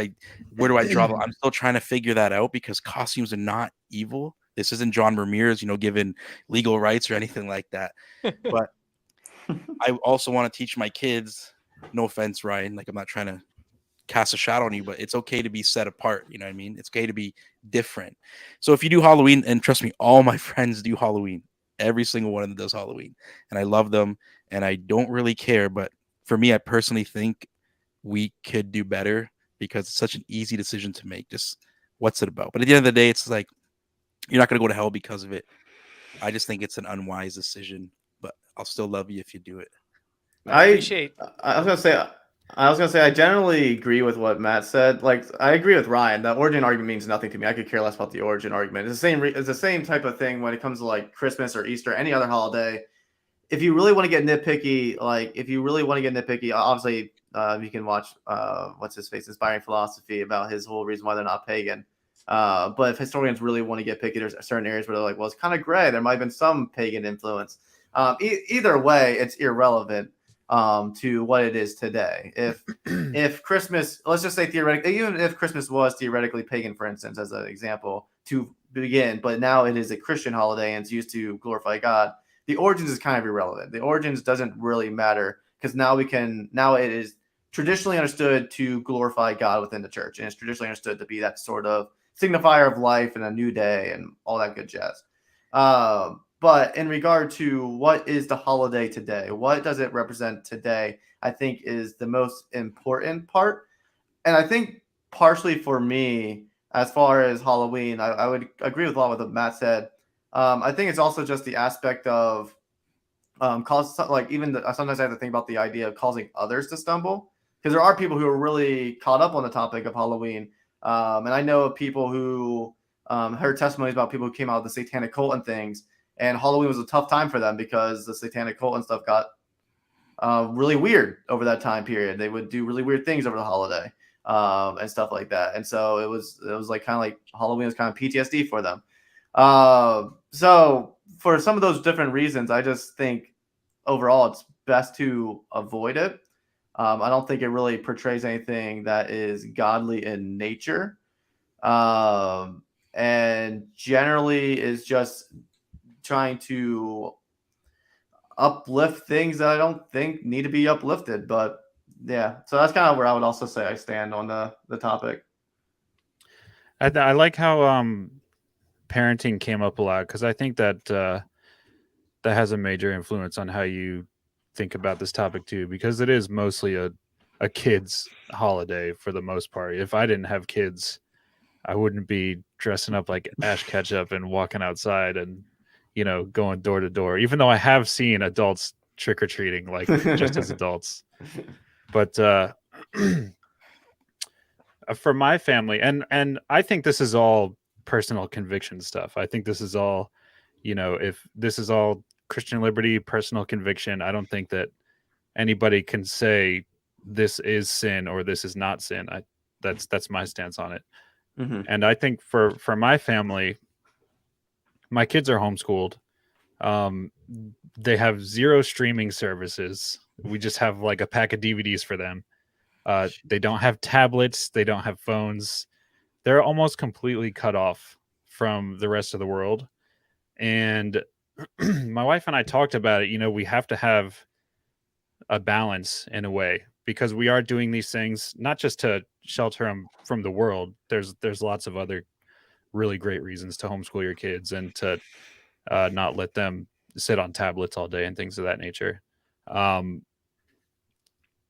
Speaker 3: where do I draw the? I'm still trying to figure that out because costumes are not evil. This isn't John Ramirez, given legal rights or anything like that. But I also want to teach my kids, no offense, Ryan, like I'm not trying to cast a shadow on you, but it's okay to be set apart. You know what I mean? It's okay to be different. So if you do Halloween, and trust me, all my friends do Halloween. Every single one of them does Halloween. And I love them and I don't really care. But for me, I personally think we could do better because it's such an easy decision to make. Just what's it about? But at the end of the day, it's like you're not going to go to hell because of it. I just think it's an unwise decision, but I'll still love you if you do it.
Speaker 5: I appreciate.
Speaker 2: I was gonna say I generally agree with what Matt said. Like I agree with Ryan. The origin argument means nothing to me. I could care less about the origin argument. It's the same type of thing when it comes to like Christmas or Easter, any other holiday. If you really want to get nitpicky, obviously You can watch what's his face, Inspiring Philosophy, about his whole reason why they're not pagan. But if historians really want to get picky, there's certain areas where they're like, well, it's kind of gray. There might have been some pagan influence. Either way, it's irrelevant to what it is today. If Christmas, let's just say theoretically, even if Christmas was theoretically pagan, for instance, as an example to begin, but now it is a Christian holiday and it's used to glorify God, the origins is kind of irrelevant. The origins doesn't really matter because now it is traditionally understood to glorify God within the church, and it's traditionally understood to be that sort of signifier of life and a new day and all that good jazz. But in regard to what is the holiday today, what does it represent today, I think is the most important part. And I think partially for me, as far as Halloween, I would agree with a lot of what Matt said. I think it's also just the aspect of sometimes I have to think about the idea of causing others to stumble, because there are people who are really caught up on the topic of Halloween. And I know of people who heard testimonies about people who came out of the satanic cult and things, and Halloween was a tough time for them because the satanic cult and stuff got really weird over that time period. They would do really weird things over the holiday and stuff like that. And so it was like kind of like Halloween was kind of PTSD for them. So for some of those different reasons, I just think overall it's best to avoid it. I don't think it really portrays anything that is godly in nature. And generally is just trying to uplift things that I don't think need to be uplifted. But yeah, so that's kind of where I would also say I stand on the topic.
Speaker 4: I like how parenting came up a lot, because I think that that has a major influence on how you think about this topic too, because it is mostly a kid's holiday for the most part. If I didn't have kids, I wouldn't be dressing up like Ash Ketchum and walking outside and, you know, going door to door, even though I have seen adults trick-or-treating like just as adults. But for my family, and I think this is all personal conviction stuff. I think this is all, you know, if this is all Christian liberty, personal conviction, I don't think that anybody can say this is sin or this is not sin. That's my stance on it.
Speaker 2: Mm-hmm.
Speaker 4: And I think for my family, my kids are homeschooled. They have 0 streaming services. We just have like a pack of DVDs for them. They don't have tablets. They don't have phones. They're almost completely cut off from the rest of the world. And my wife and I talked about it. You know, we have to have a balance in a way, because we are doing these things not just to shelter them from the world. There's lots of other really great reasons to homeschool your kids and to not let them sit on tablets all day and things of that nature.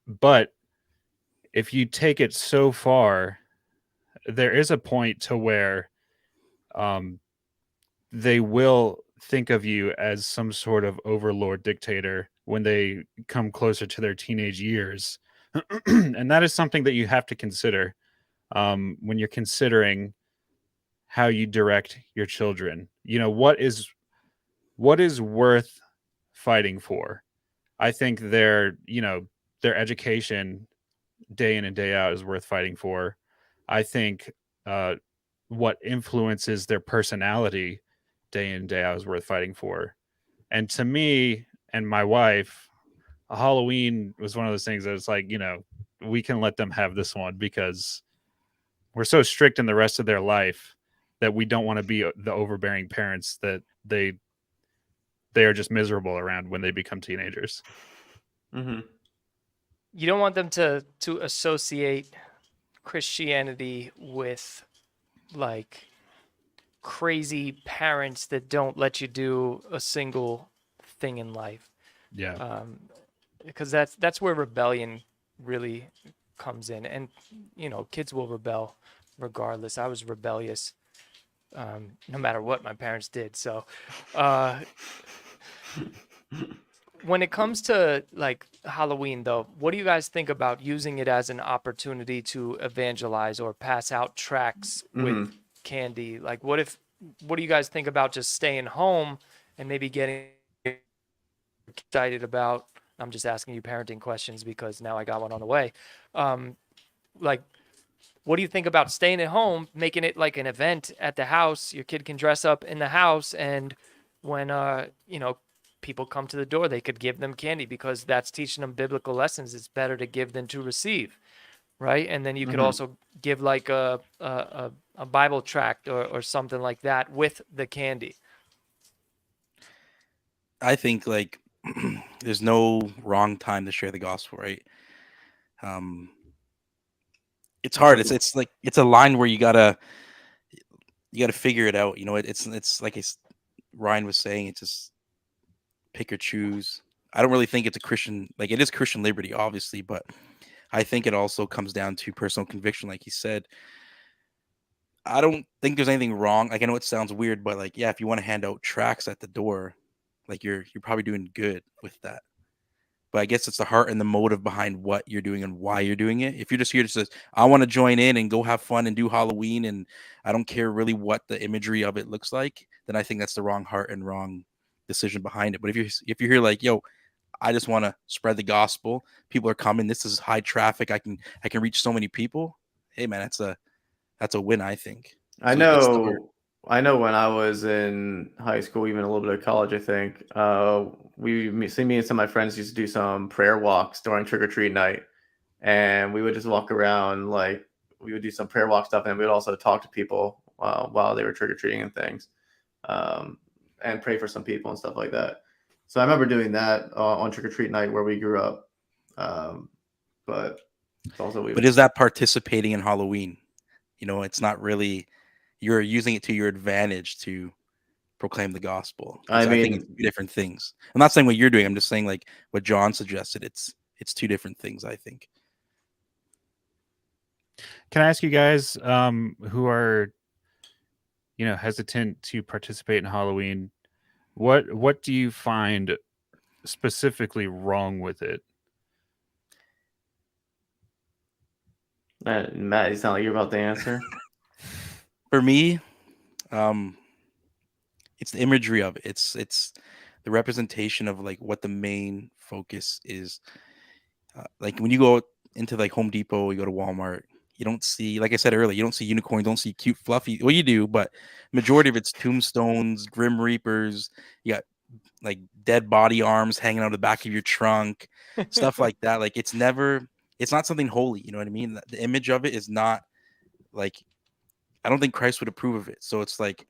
Speaker 4: But if you take it so far, there is a point to where they will think of you as some sort of overlord dictator when they come closer to their teenage years. And that is something that you have to consider when you're considering how you direct your children. You know, what is worth fighting for? I think their education day in and day out is worth fighting for. I think what influences their personality day in, day out is worth fighting for. And to me and my wife, Halloween was one of those things that it's like, you know, we can let them have this one because we're so strict in the rest of their life that we don't want to be the overbearing parents that they are just miserable around when they become teenagers.
Speaker 2: Mm-hmm.
Speaker 5: You don't want them to associate Christianity with like crazy parents that don't let you do a single thing in life.
Speaker 4: Yeah.
Speaker 5: Because that's where rebellion really comes in. And, you know, kids will rebel regardless. I was rebellious no matter what my parents did. So when it comes to like Halloween, though, what do you guys think about using it as an opportunity to evangelize or pass out tracts with candy? Like, what do you guys think about just staying home and maybe getting excited about I'm just asking you parenting questions because now I got one on the way. Like, what do you think about staying at home, making it like an event at the house? Your kid can dress up in the house, and when people come to the door, they could give them candy because that's teaching them biblical lessons. It's better to give than to receive, right? And then you could also give like a Bible tract or something like that with the candy.
Speaker 3: I think like there's no wrong time to share the gospel, right? It's hard. It's like it's a line where you gotta figure it out. You know, it's like Ryan was saying. It's just pick or choose. I don't really think it's a Christian, like it is Christian liberty, obviously, but I think it also comes down to personal conviction, like he said. I don't think there's anything wrong. Like I know it sounds weird, but like, yeah, if you want to hand out tracts at the door, like you're probably doing good with that. But I guess it's the heart and the motive behind what you're doing and why you're doing it. If you're just here to say, I want to join in and go have fun and do Halloween, and I don't care really what the imagery of it looks like, then I think that's the wrong heart and wrong decision behind it. But if you're here like, yo, I just want to spread the gospel, people are coming, this is high traffic, I can reach so many people. Hey man, that's a win, I think.
Speaker 2: I
Speaker 3: So it's the heart.
Speaker 2: know. I know when I was in high school, even a little bit of college, I think, me and some of my friends used to do some prayer walks during trick or treat night, and we would just walk around, like we would do some prayer walk stuff, and we would also talk to people while they were trick or treating and things, and pray for some people and stuff like that. So I remember doing that on trick or treat night where we grew up, but it's also
Speaker 3: But is that participating in Halloween? You know, it's not really. You're using it to your advantage to proclaim the gospel.
Speaker 2: I
Speaker 3: I think it's
Speaker 2: mean,
Speaker 3: two different things. I'm not saying what you're doing. I'm just saying like what John suggested. It's two different things, I think.
Speaker 4: Can I ask you guys who are hesitant to participate in Halloween, what do you find specifically wrong with it?
Speaker 2: Matt, you sound like you're about to answer.
Speaker 3: For me, it's the imagery of it. It's the representation of like what the main focus is. Like when you go into like Home Depot, you go to Walmart, you don't see, like I said earlier, you don't see unicorns, don't see cute fluffy. Well, you do, but majority of it's tombstones, grim reapers. You got like dead body arms hanging out of the back of your trunk, stuff like that. Like it's not something holy. You know what I mean? The image of it is not like, I don't think Christ would approve of it. So it's like,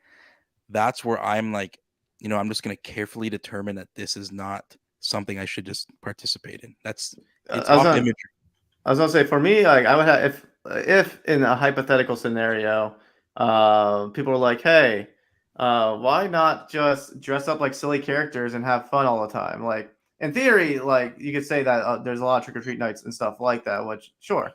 Speaker 3: that's where I'm like, I'm just going to carefully determine that this is not something I should just participate in. It's off imagery.
Speaker 2: I was gonna say, for me, like I would have, if in a hypothetical scenario, people are like, hey, why not just dress up like silly characters and have fun all the time? Like in theory, like you could say that there's a lot of trick or treat nights and stuff like that, which sure.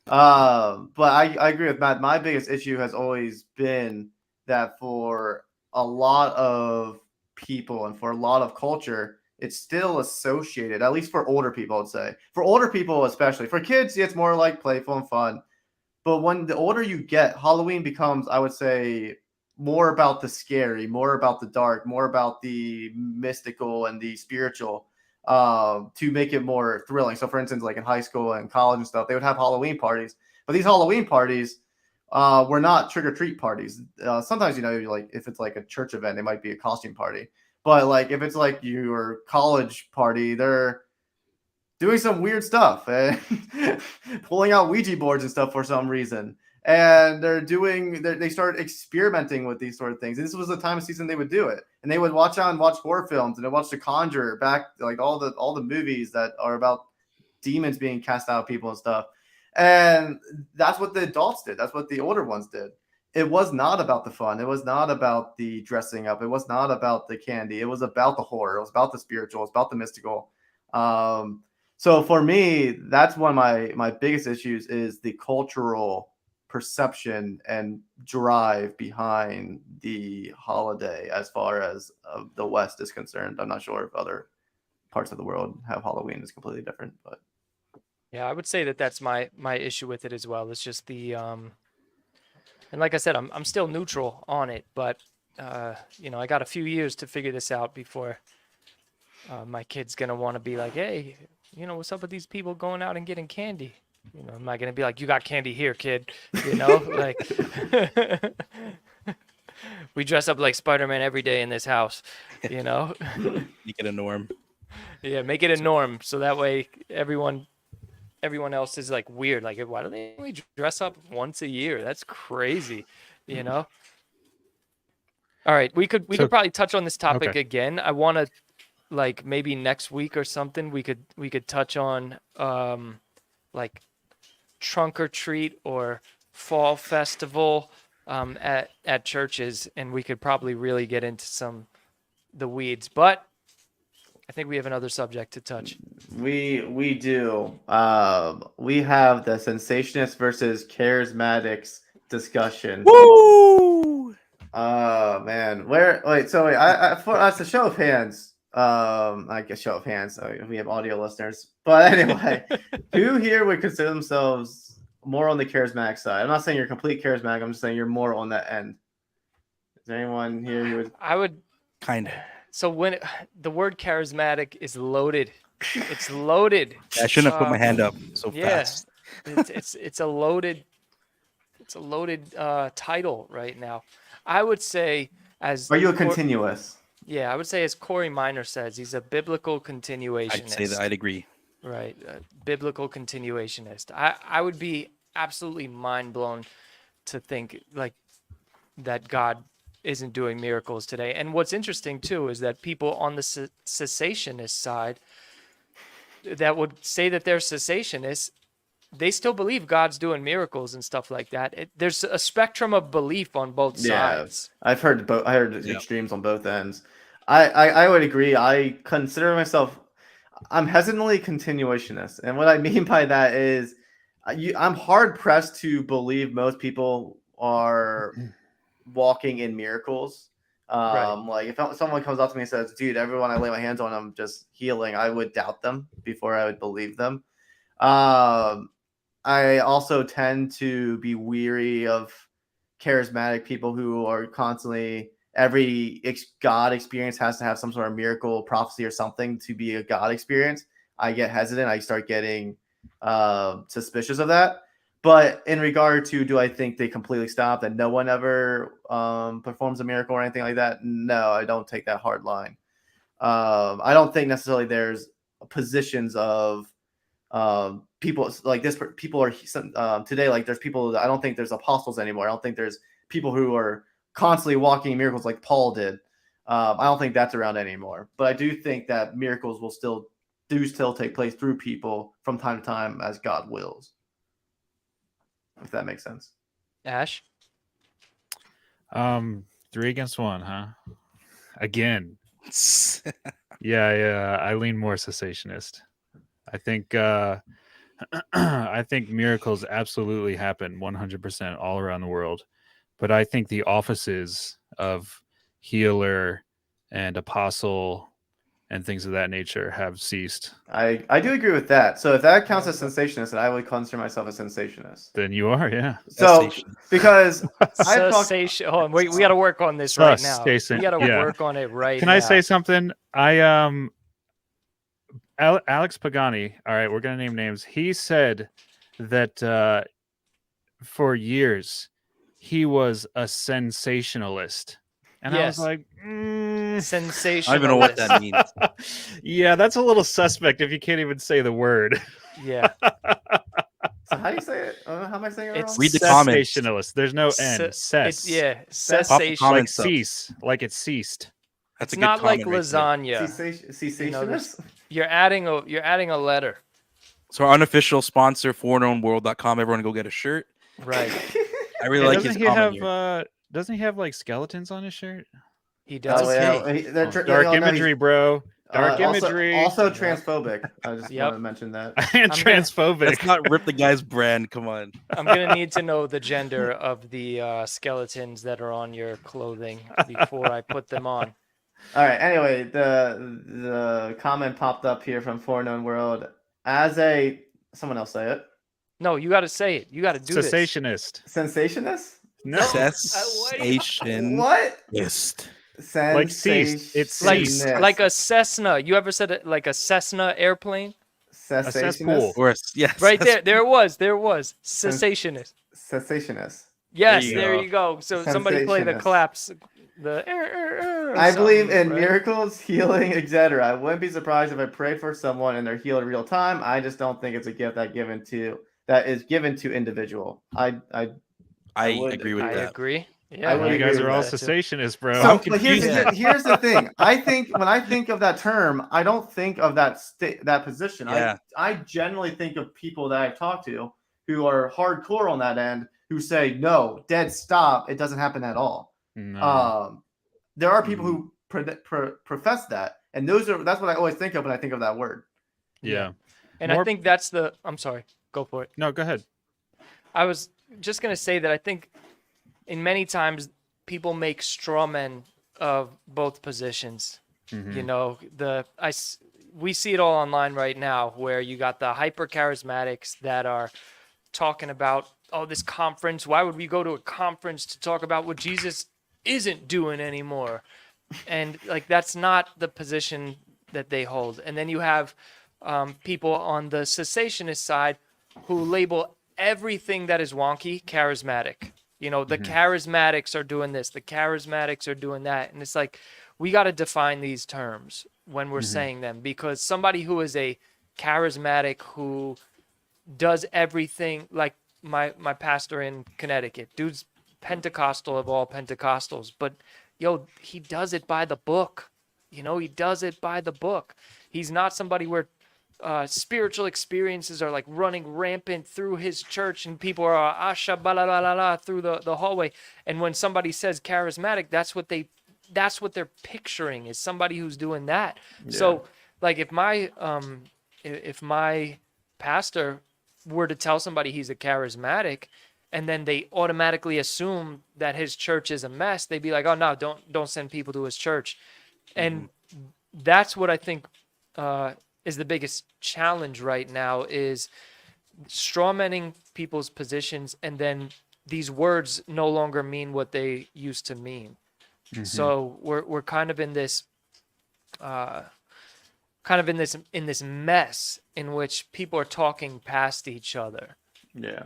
Speaker 2: But I agree with Matt. My biggest issue has always been that for a lot of people and for a lot of culture, it's still associated, at least for older people, I'd say. For older people, especially. For kids, it's more like playful and fun. But when the older you get, Halloween becomes, I would say, more about the scary, more about the dark, more about the mystical and the spiritual, to make it more thrilling. So, for instance, like in high school and college and stuff, they would have Halloween parties. But these Halloween parties were not trick or treat parties. Sometimes, like if it's like a church event, it might be a costume party. But like if it's like your college party, they're doing some weird stuff and pulling out Ouija boards and stuff for some reason. And they start experimenting with these sort of things. And this was the time of season they would do it. And they would watch horror films, and they watch The Conjure, back like all the movies that are about demons being cast out of people and stuff. And that's what the adults did. That's what the older ones did. It was not about the fun. It was not about the dressing up. It was not about the candy. It was about the horror. It was about the spiritual. It was about the mystical. So for me, that's one of my biggest issues is the cultural perception and drive behind the holiday as far as the West is concerned. I'm not sure if other parts of the world have Halloween. It's completely different, but
Speaker 5: yeah, I would say that that's my issue with it as well. It's just the and like I said, I'm still neutral on it, but I got a few years to figure this out before My kid's gonna want to be like, hey, what's up with these people going out and getting candy? I'm not gonna be like, you got candy here, kid. Like we dress up like Spider-Man every day in this house.
Speaker 3: Make it a norm.
Speaker 5: Yeah, make it a norm so that way everyone else is like weird. Like, why do they only dress up once a year? That's crazy. All right, we could probably touch on this topic again. I want to, like, maybe next week or something we could touch on like trunk or treat or fall festival at churches, and we could probably really get into the weeds. But I think we have another subject to touch.
Speaker 2: We do. We have the Cessationists versus Charismatics discussion.
Speaker 3: Woo!
Speaker 2: Man, wait, for us, a show of hands. I guess show of hands. So we have audio listeners, but anyway, who here would consider themselves more on the charismatic side? I'm not saying you're complete charismatic. I'm just saying you're more on that end. Is there anyone here who would?
Speaker 5: I would
Speaker 3: kind of.
Speaker 5: So when the word charismatic is loaded, it's loaded.
Speaker 3: I shouldn't have put my hand up so fast.
Speaker 5: It's a loaded title right now. I would say
Speaker 2: Are you a continuous?
Speaker 5: Yeah, I would say as Corey Minor says, he's a biblical continuationist.
Speaker 3: I'd say that. I'd agree.
Speaker 5: Right, biblical continuationist. I would be absolutely mind blown to think like that God isn't doing miracles today. And what's interesting too is that people on the cessationist side that would say that they're cessationists, they still believe God's doing miracles and stuff like that. There's a spectrum of belief on both sides.
Speaker 2: I've heard both. I heard extremes on both ends. I would agree. I consider myself. I'm hesitantly continuationist, and what I mean by that is, I'm hard pressed to believe most people are walking in miracles. Like if someone comes up to me and says, "Dude, everyone I lay my hands on, I'm just healing," I would doubt them before I would believe them. I also tend to be weary of charismatic people who are constantly every God experience has to have some sort of miracle, prophecy, or something to be a God experience. I get hesitant. I start getting suspicious of that. But in regard to, do I think they completely stopped and no one ever performs a miracle or anything like that? No, I don't take that hard line. I don't think necessarily there's positions of people like this. People are today, like there's people, I don't think there's apostles anymore. I don't think there's people who are constantly walking miracles like Paul did. I don't think that's around anymore. But I do think that miracles will still take place through people from time to time as God wills. If that makes sense.
Speaker 5: Ash?
Speaker 4: 3 against 1, huh? Again. Yeah. I lean more cessationist. I think I think miracles absolutely happen 100% all around the world. But I think the offices of healer and apostle and things of that nature have ceased.
Speaker 2: I do agree with that. So if that counts as sensationist, then I would consider myself a sensationist.
Speaker 4: Then you are, yeah.
Speaker 2: So because
Speaker 5: cessation. Oh, we got to work on this right now. We got to work on it right now.
Speaker 4: Can I say something? Alex Pagani. All right, we're gonna name names. He said that for years he was a sensationalist. And I was like,
Speaker 5: sensationalist.
Speaker 3: I don't even know what that means.
Speaker 4: Yeah, that's a little suspect if you can't even say the word.
Speaker 5: Yeah.
Speaker 2: So how do you say it? How am I saying it wrong?
Speaker 3: Read the comments.
Speaker 4: Sensationalist. There's no N.
Speaker 5: Cessation.
Speaker 4: Like cease. Like it ceased.
Speaker 3: That's
Speaker 5: it's
Speaker 3: a good
Speaker 5: not like
Speaker 3: comment
Speaker 5: lasagna.
Speaker 2: Cessationist?
Speaker 5: You're adding a letter.
Speaker 3: So our unofficial sponsor, foreknownworld.com. Everyone go get a shirt.
Speaker 5: Right.
Speaker 3: I really like his comment here.
Speaker 4: Doesn't he have like skeletons on his shirt?
Speaker 5: He does.
Speaker 4: Dark imagery, bro. Dark imagery.
Speaker 2: Also transphobic. I just want to mention that.
Speaker 4: And transphobic.
Speaker 3: Let's not rip the guy's brand. Come on.
Speaker 5: I'm going to need to know the gender of the skeletons that are on your clothing before I put them on.
Speaker 2: All right. Anyway, the comment popped up here from Foreknown World. Someone else say it.
Speaker 5: No, you got to say it. You got to do
Speaker 4: Cessationist.
Speaker 2: Sensationist?
Speaker 4: No.
Speaker 3: Cessation.
Speaker 2: What?
Speaker 3: Yes.
Speaker 4: Like ceased. It ceased.
Speaker 5: Like a Cessna. You ever said it like a Cessna airplane?
Speaker 4: A cesspool.
Speaker 3: Or yes,
Speaker 5: Right there. There it was. Cessationist.
Speaker 2: Cessationist.
Speaker 5: Yes,
Speaker 3: you
Speaker 5: there
Speaker 3: go.
Speaker 5: you go. So somebody play the
Speaker 2: Sensationist.
Speaker 5: claps.
Speaker 2: I believe in
Speaker 5: right?
Speaker 2: miracles, healing, etc. I wouldn't be surprised if I prayed for someone and they're healed in real time. I just don't think it's a gift that is given to individual. I would
Speaker 3: agree with
Speaker 5: I
Speaker 3: that.
Speaker 5: agree. Yeah,
Speaker 2: I would
Speaker 4: You
Speaker 2: agree
Speaker 4: guys
Speaker 2: with
Speaker 4: are all
Speaker 2: that.
Speaker 4: cessationists, bro.
Speaker 2: So,
Speaker 3: I'm
Speaker 2: but here's
Speaker 3: confused.
Speaker 2: here's the thing. I think when I think of that term, I don't think of that position.
Speaker 3: Yeah.
Speaker 2: I generally think of people that I've talked to who are hardcore on that end, who say no, dead stop. It doesn't happen at all.
Speaker 4: No.
Speaker 2: There are people who profess that, and that's what I always think of when I think of that word.
Speaker 4: Yeah.
Speaker 5: And I think that's I'm sorry. Go for it.
Speaker 4: No, go ahead.
Speaker 5: I was just gonna say that I think in many times people make straw men of both positions. You know, we see it all online right now, where you got the hyper charismatics that are talking about, oh, this conference. Why would we go to a conference to talk about what Jesus isn't doing anymore? And like that's not the position that they hold. And then you have people on the cessationist side who label everything that is wonky charismatic. You know, the charismatics are doing this, the charismatics are doing that. And it's like, we got to define these terms when we're saying them, because somebody who is a charismatic who does everything, like my pastor in Connecticut, dude's Pentecostal of all Pentecostals, but yo, he does it by the book. You know, he does it by the book. He's not somebody where spiritual experiences are like running rampant through his church and people are asha bala through the hallway. And when somebody says charismatic, that's what they're picturing, is somebody who's doing that. Yeah. So like if my pastor were to tell somebody he's a charismatic, and then they automatically assume that his church is a mess, they'd be like, oh no, don't send people to his church. And that's what I think is the biggest challenge right now, is strawmanning people's positions, and then these words no longer mean what they used to mean. So we're kind of in this mess in which people are talking past each other.
Speaker 2: Yeah.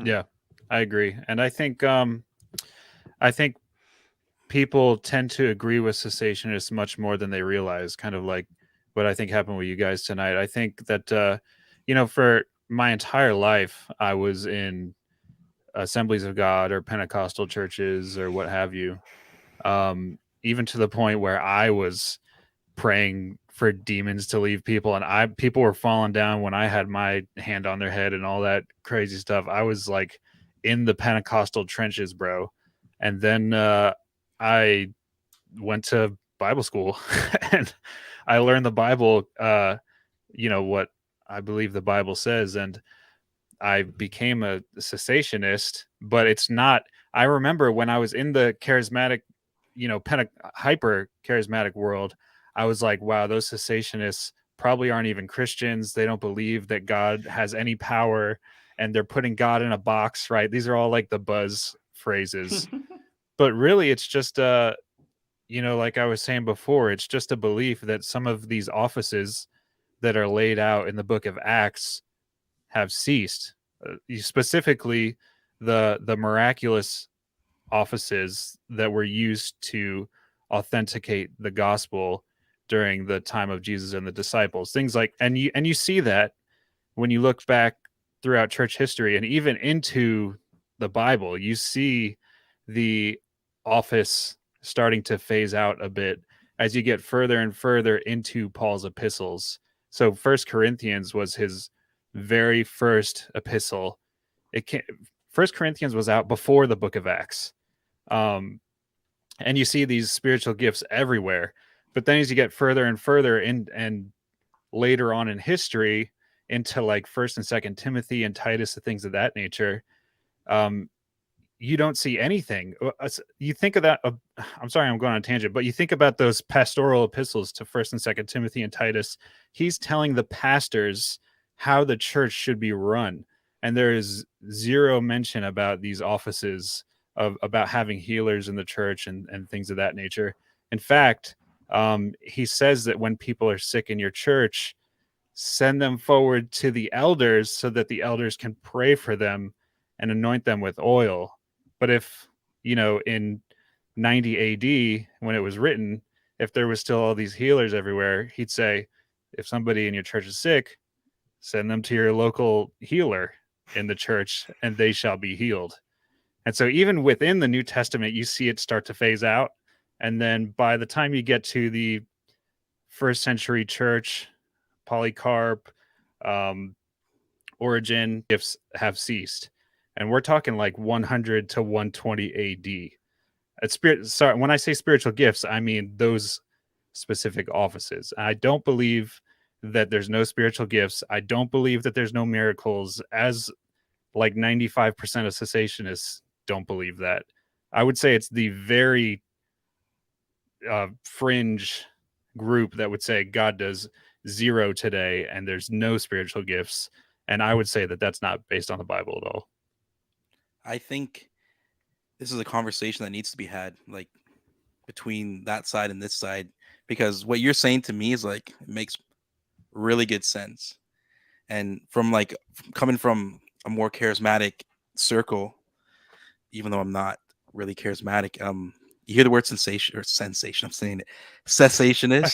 Speaker 4: Yeah, I agree. And I think people tend to agree with cessationists much more than they realize, kind of like what I think happened with you guys tonight. I think that, for my entire life, I was in Assemblies of God or Pentecostal churches or what have you, even to the point where I was praying for demons to leave people, and people were falling down when I had my hand on their head and all that crazy stuff. I was like in the Pentecostal trenches, bro. And then I went to Bible school and I learned the Bible, what I believe the Bible says, and I became a cessationist. But it's not, I remember when I was in the charismatic, hyper charismatic world, I was like, wow, those cessationists probably aren't even Christians. They don't believe that God has any power, and they're putting God in a box, right? These are all like the buzz phrases. But really, it's just, like I was saying before, it's just a belief that some of these offices that are laid out in the book of Acts have ceased. Specifically, the miraculous offices that were used to authenticate the gospel during the time of Jesus and the disciples. Things like, and you see that when you look back throughout church history and even into the Bible, you see the office starting to phase out a bit as you get further and further into Paul's epistles. So 1 Corinthians was his very first epistle. 1 Corinthians was out before the book of Acts. And you see these spiritual gifts everywhere. But then as you get further and further in, and later on in history, into like 1st and 2nd Timothy and Titus and things of that nature, you don't see anything. You think of that. I'm sorry, I'm going on a tangent, but you think about those pastoral epistles to 1st and 2nd Timothy and Titus. He's telling the pastors how the church should be run, and there is zero mention about these offices about having healers in the church and things of that nature. In fact, he says that when people are sick in your church, send them forward to the elders so that the elders can pray for them and anoint them with oil. But if, in 90 AD, when it was written, if there was still all these healers everywhere, he'd say, if somebody in your church is sick, send them to your local healer in the church and they shall be healed. And so even within the New Testament, you see it start to phase out. And then by the time you get to the first century church, Polycarp, Origen, gifts have ceased. And we're talking like 100 to 120 AD. When I say spiritual gifts, I mean those specific offices. I don't believe that there's no spiritual gifts. I don't believe that there's no miracles, as like 95% of cessationists don't believe that. I would say it's the very fringe group that would say God does zero today and there's no spiritual gifts. And I would say that that's not based on the Bible at all.
Speaker 3: I think this is a conversation that needs to be had, like, between that side and this side, because what you're saying to me is like, it makes really good sense. And from like coming from a more charismatic circle, even though I'm not really charismatic, you hear the word sensation. I'm saying it. Cessationist.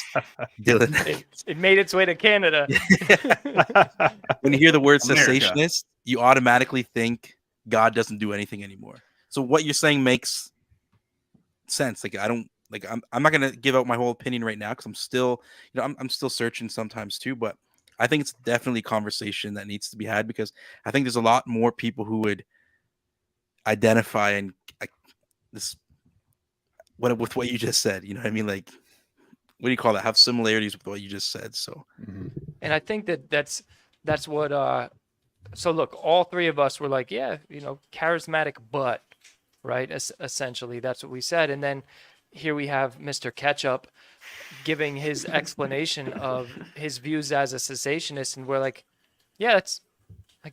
Speaker 3: Dylan.
Speaker 5: It made its way to Canada.
Speaker 3: When you hear the word
Speaker 2: America.
Speaker 3: cessationist, you automatically think God doesn't do anything anymore. So what you're saying makes sense. Like, I'm not gonna give out my whole opinion right now because I'm still, I'm still searching sometimes too. But I think it's definitely a conversation that needs to be had, because I think there's a lot more people who would identify and with what you just said. You know what I mean? Like, what do you call that? Have similarities with what you just said. So,
Speaker 5: and I think that's what. So look, all three of us were like, yeah, charismatic, but right, essentially that's what we said. And then here we have Mr. Ketchup giving his explanation of his views as a cessationist, and we're like, yeah,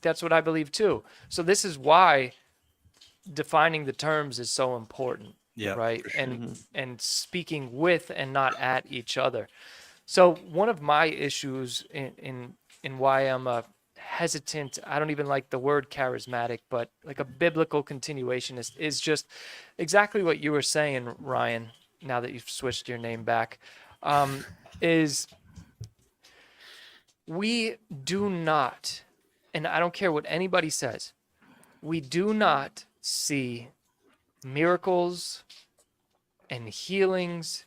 Speaker 5: that's what I believe too. So this is why defining the terms is so important.
Speaker 3: yeah,
Speaker 5: right,
Speaker 3: sure.
Speaker 5: and speaking with and not at each other. So one of my issues in why I'm a hesitant, I don't even like the word charismatic, but like a biblical continuationist, is just exactly what you were saying, Ryan, now that you've switched your name back, is we do not, and I don't care what anybody says, we do not see miracles and healings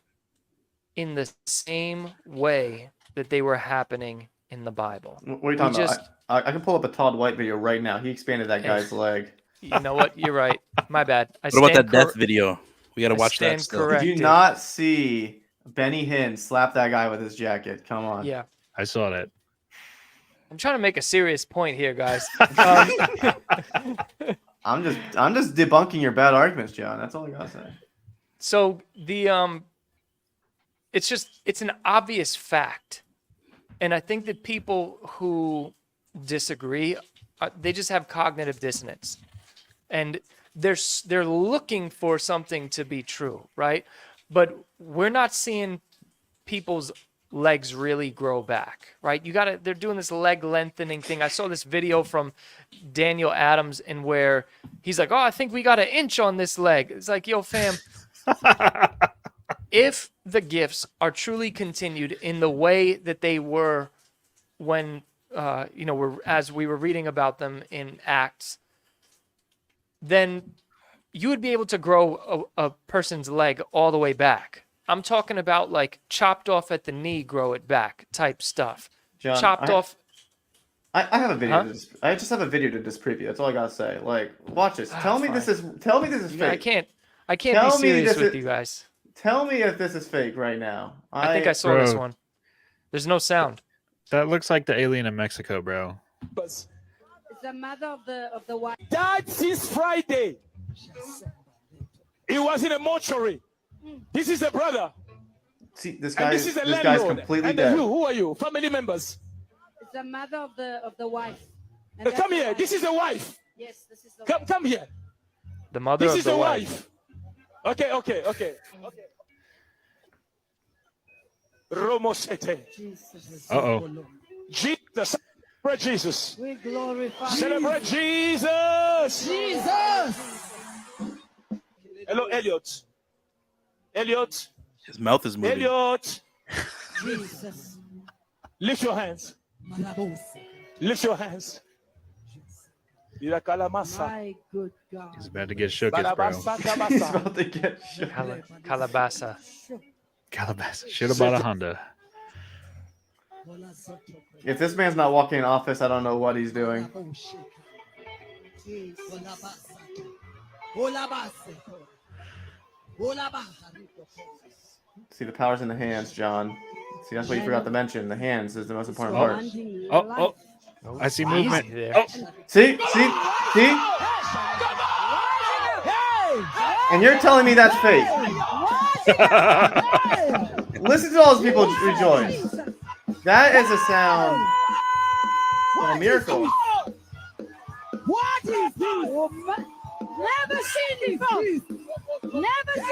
Speaker 5: in the same way that they were happening in the Bible.
Speaker 2: What are you talking about? I can pull up a Todd White video right now. He expanded that guy's leg.
Speaker 5: You know what? You're right. My bad.
Speaker 3: What about that death video? We got to watch that still.
Speaker 2: Did you not see Benny Hinn slap that guy with his jacket? Come on.
Speaker 5: Yeah.
Speaker 4: I saw that.
Speaker 5: I'm trying to make a serious point here, guys.
Speaker 2: I'm just debunking your bad arguments, John. That's all I gotta say.
Speaker 5: So it's an obvious fact, and I think that people who disagree, they just have cognitive dissonance, and they're looking for something to be true, right? But we're not seeing people's legs really grow back, right? They're doing this leg lengthening thing. I saw this video from Daniel Adams, and where he's like, oh, I think we got an inch on this leg. It's like, yo, fam, if the gifts are truly continued in the way that they were when, as we were reading about them in Acts, then you would be able to grow a person's leg all the way back. I'm talking about like chopped off at the knee, grow it back type stuff.
Speaker 2: John,
Speaker 5: chopped off.
Speaker 2: I have a video. I just have a video to disprove you. That's all I gotta say. Like, watch this. Tell me this is fake.
Speaker 5: I can't be serious with you guys.
Speaker 2: Tell me if this is fake right now.
Speaker 5: I think I saw this one. There's no sound.
Speaker 4: That looks like the alien in Mexico, bro.
Speaker 7: It's the mother of the wife. Died since Friday. He was in a mortuary. This is a brother.
Speaker 2: See, this guy's completely dead.
Speaker 7: Who are you? Family members?
Speaker 8: It's the mother of the wife.
Speaker 7: Come here. This is the wife.
Speaker 8: Yes, this is the
Speaker 7: wife. Come here.
Speaker 5: The mother
Speaker 7: This
Speaker 5: of
Speaker 7: is
Speaker 5: the
Speaker 7: the
Speaker 5: wife.
Speaker 7: wife. Okay. Romosete.
Speaker 4: Uh-oh.
Speaker 7: Jesus. Celebrate Jesus.
Speaker 8: We glorify
Speaker 7: Celebrate Jesus.
Speaker 8: Jesus.
Speaker 7: Hello, Elliot. Elliot.
Speaker 3: His mouth is moving.
Speaker 7: Elliot.
Speaker 8: Jesus.
Speaker 7: Lift your hands. Lift your hands.
Speaker 8: My good God.
Speaker 4: He's about to get shook, bro.
Speaker 2: He's about to get shot.
Speaker 5: Calabasa.
Speaker 4: Calabasas. Should have bought a Honda.
Speaker 2: If this man's not walking in office, I don't know what he's doing. See, the power's in the hands, John. See, that's what you forgot to mention. The hands is the most important part.
Speaker 4: Oh. I see movement.
Speaker 5: Easy there.
Speaker 4: Oh.
Speaker 2: See? And you're telling me that's fake. Listen to all those people rejoice. That is a sound of a miracle.
Speaker 8: What is this? Never seen before. Never seen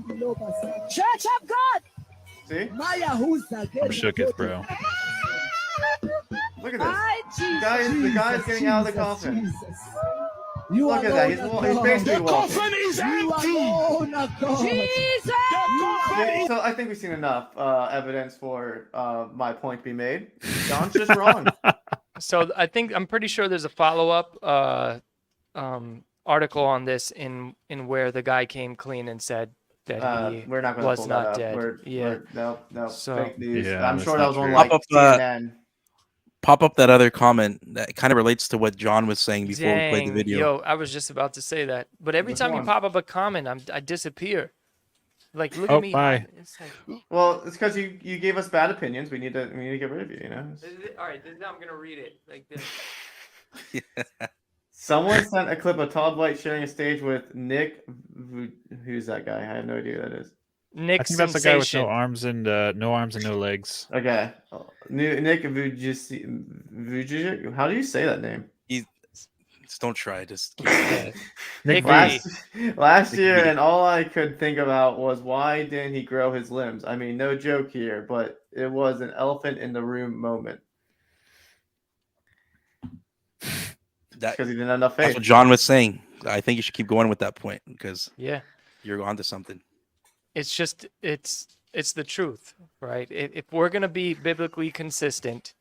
Speaker 8: before. Church of God.
Speaker 2: See?
Speaker 4: I'm shook, bro.
Speaker 2: Look at this. The guy's getting out of the coffin. Look at that. He's basically
Speaker 7: The
Speaker 2: walking.
Speaker 7: coffin is empty.
Speaker 8: Jesus.
Speaker 2: So I think we've seen enough evidence for my point being made. John's just wrong.
Speaker 5: So I'm pretty sure there's a follow-up article on this in where the guy came clean and said that he
Speaker 2: We're not going to
Speaker 5: was
Speaker 2: pull
Speaker 5: not
Speaker 2: that up.
Speaker 5: dead. Yeah.
Speaker 2: No,
Speaker 5: So-
Speaker 2: fake news.
Speaker 4: Yeah,
Speaker 2: I'm
Speaker 4: that's
Speaker 2: sure that
Speaker 4: not
Speaker 2: was on
Speaker 4: true.
Speaker 2: like
Speaker 3: Pop up,
Speaker 2: CNN.
Speaker 3: Pop up that other comment that kind of relates to what John was saying before we played the
Speaker 5: Dang,
Speaker 3: video.
Speaker 5: yo, I was just about to say that. But every
Speaker 2: Which
Speaker 5: time you
Speaker 2: one?
Speaker 5: pop up a comment, I disappear. Like, look
Speaker 4: Oh,
Speaker 5: at me.
Speaker 4: bye.
Speaker 5: It's like,
Speaker 2: Well, it's because you gave us bad opinions. We need to get rid of you. You know.
Speaker 5: all right, now I'm gonna read it like this.
Speaker 2: Someone sent a clip of Todd White sharing a stage with Nick. Who's that guy? I have no idea who that is.
Speaker 5: Nick
Speaker 4: I think that's the guy with
Speaker 5: Sensation.
Speaker 4: no arms and no legs.
Speaker 2: Okay, Nick Vujicic. How do you say that name?
Speaker 3: Just don't try. Just
Speaker 5: Nick
Speaker 2: Last year, and all I could think about was why didn't he grow his limbs? I mean, no joke here, but it was an elephant in the room moment because he didn't have enough
Speaker 3: That's
Speaker 2: faith.
Speaker 3: what John was saying. I think you should keep going with that point because
Speaker 5: Yeah.
Speaker 3: you're onto something.
Speaker 5: It's just it's the truth, right? If we're going to be biblically consistent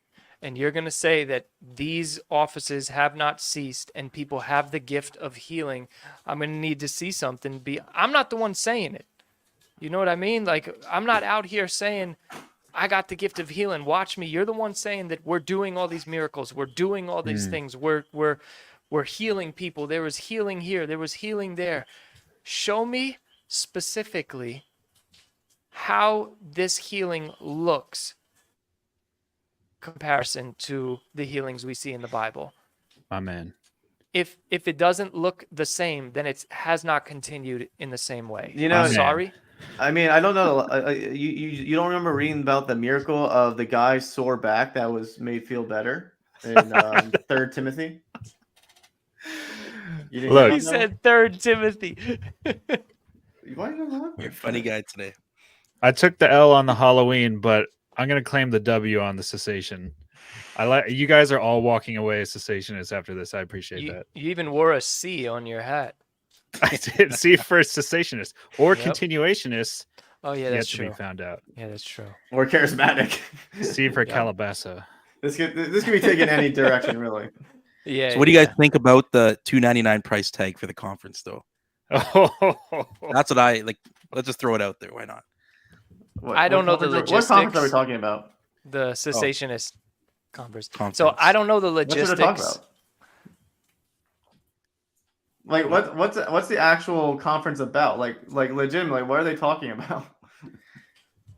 Speaker 5: and you're going to say that these offices have not ceased and people have the gift of healing, I'm going to need to see something I'm not the one saying it. You know what I mean? Like, I'm not out here saying I got the gift of healing. Watch me. You're the one saying that we're doing all these miracles. We're doing all these things. We're healing people. There was healing here. There was healing there. Show me specifically how this healing looks comparison to the healings we see in the Bible.
Speaker 4: My man.
Speaker 5: If it doesn't look the same, then it has not continued in the same way.
Speaker 2: You know,
Speaker 5: I'm sorry.
Speaker 2: I mean, I don't know. You don't remember reading about the miracle of the guy's sore back that was made feel better in 3 Timothy?
Speaker 4: Look.
Speaker 5: He said 3 Timothy.
Speaker 2: Why you know
Speaker 3: You're a funny guy today.
Speaker 4: I took the L on the Halloween, but I'm gonna claim the W on the cessation. You guys are all walking away as cessationists after this. I appreciate that.
Speaker 5: You even wore a C on your hat.
Speaker 4: I did. See, for cessationists or
Speaker 5: Yep.
Speaker 4: continuationists,
Speaker 5: Oh yeah,
Speaker 4: yet
Speaker 5: that's
Speaker 4: to
Speaker 5: true.
Speaker 4: be found out.
Speaker 5: Yeah, that's true.
Speaker 2: Or charismatic.
Speaker 4: C for Calabasa.
Speaker 2: This could be taken any direction, really.
Speaker 5: Yeah.
Speaker 3: So what do you guys think about the $299 price tag for the conference, though?
Speaker 4: Oh,
Speaker 3: That's what I like. Let's just throw it out there. Why not?
Speaker 5: I don't know the
Speaker 2: What conference are we
Speaker 5: logistics.
Speaker 2: talking about?
Speaker 5: The cessationist conference. So
Speaker 3: Conference.
Speaker 5: I don't know the
Speaker 2: What should I
Speaker 5: logistics.
Speaker 2: talk about? Like what's the actual conference about? Like legitimately, what are they talking about?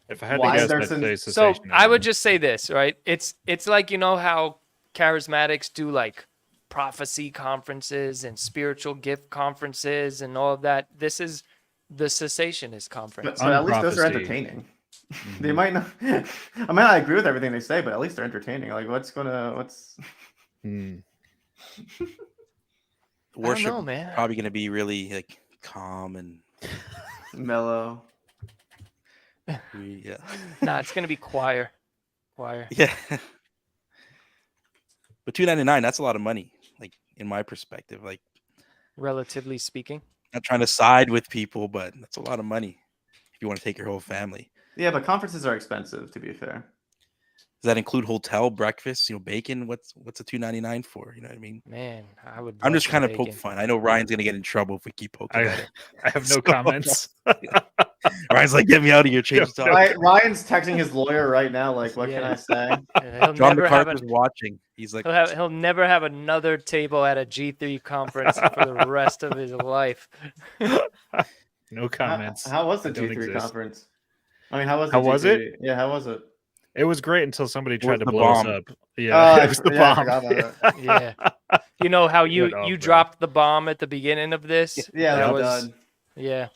Speaker 4: if I had
Speaker 2: Why
Speaker 4: to guess,
Speaker 2: there's
Speaker 4: I'd say
Speaker 5: So
Speaker 4: cessationism.
Speaker 5: I would just say this, right? It's like, you know how charismatics do like prophecy conferences and spiritual gift conferences and all of that. This is the cessationist conference.
Speaker 2: But at least those are
Speaker 4: Unprophecy.
Speaker 2: entertaining. They might not. I might not agree with everything they say, but at least they're entertaining. Like what's?
Speaker 4: Hmm.
Speaker 3: worship
Speaker 5: know, man.
Speaker 3: probably going to be really like calm and
Speaker 2: Mellow.
Speaker 3: yeah.
Speaker 5: Nah, it's gonna be choir.
Speaker 3: Yeah. But $2.99, that's a lot of money, like in my perspective. Like,
Speaker 5: Relatively speaking.
Speaker 3: not trying to side with people, but that's a lot of money if you want to take your whole family.
Speaker 2: Yeah, but conferences are expensive, to be fair.
Speaker 3: Does that include hotel, breakfast, bacon? What's a $2.99 for? You know what I mean?
Speaker 5: Man, I would.
Speaker 3: I'm
Speaker 5: love
Speaker 3: just
Speaker 5: some
Speaker 3: kind of
Speaker 5: bacon.
Speaker 3: poke fun. I know Ryan's gonna get in trouble if we keep poking at it.
Speaker 4: I have no
Speaker 3: So-
Speaker 4: comments.
Speaker 3: Ryan's like, get me out of here, change the topic.
Speaker 2: Ryan's texting his lawyer right now. Like, what can
Speaker 5: Yeah.
Speaker 2: I say?
Speaker 5: He'll
Speaker 3: John
Speaker 5: never have
Speaker 3: MacArthur's watching. He's like,
Speaker 5: he'll never have another table at a G3 conference for the rest of his life.
Speaker 4: No comments.
Speaker 2: How was the
Speaker 4: Don't
Speaker 2: G3
Speaker 4: exist.
Speaker 2: conference? I mean, how was
Speaker 4: How
Speaker 2: the
Speaker 4: was
Speaker 2: G3?
Speaker 4: it?
Speaker 2: Yeah, how was it?
Speaker 4: It was great until somebody tried
Speaker 3: was
Speaker 4: to
Speaker 3: the
Speaker 4: blow us
Speaker 3: bomb?
Speaker 4: up. Yeah, it was the
Speaker 2: I
Speaker 4: bomb.
Speaker 2: forgot about it.
Speaker 5: Yeah. You know how you
Speaker 4: Went off, bro.
Speaker 5: dropped the bomb at the beginning of this?
Speaker 2: Yeah,
Speaker 5: that
Speaker 2: that
Speaker 5: was yeah.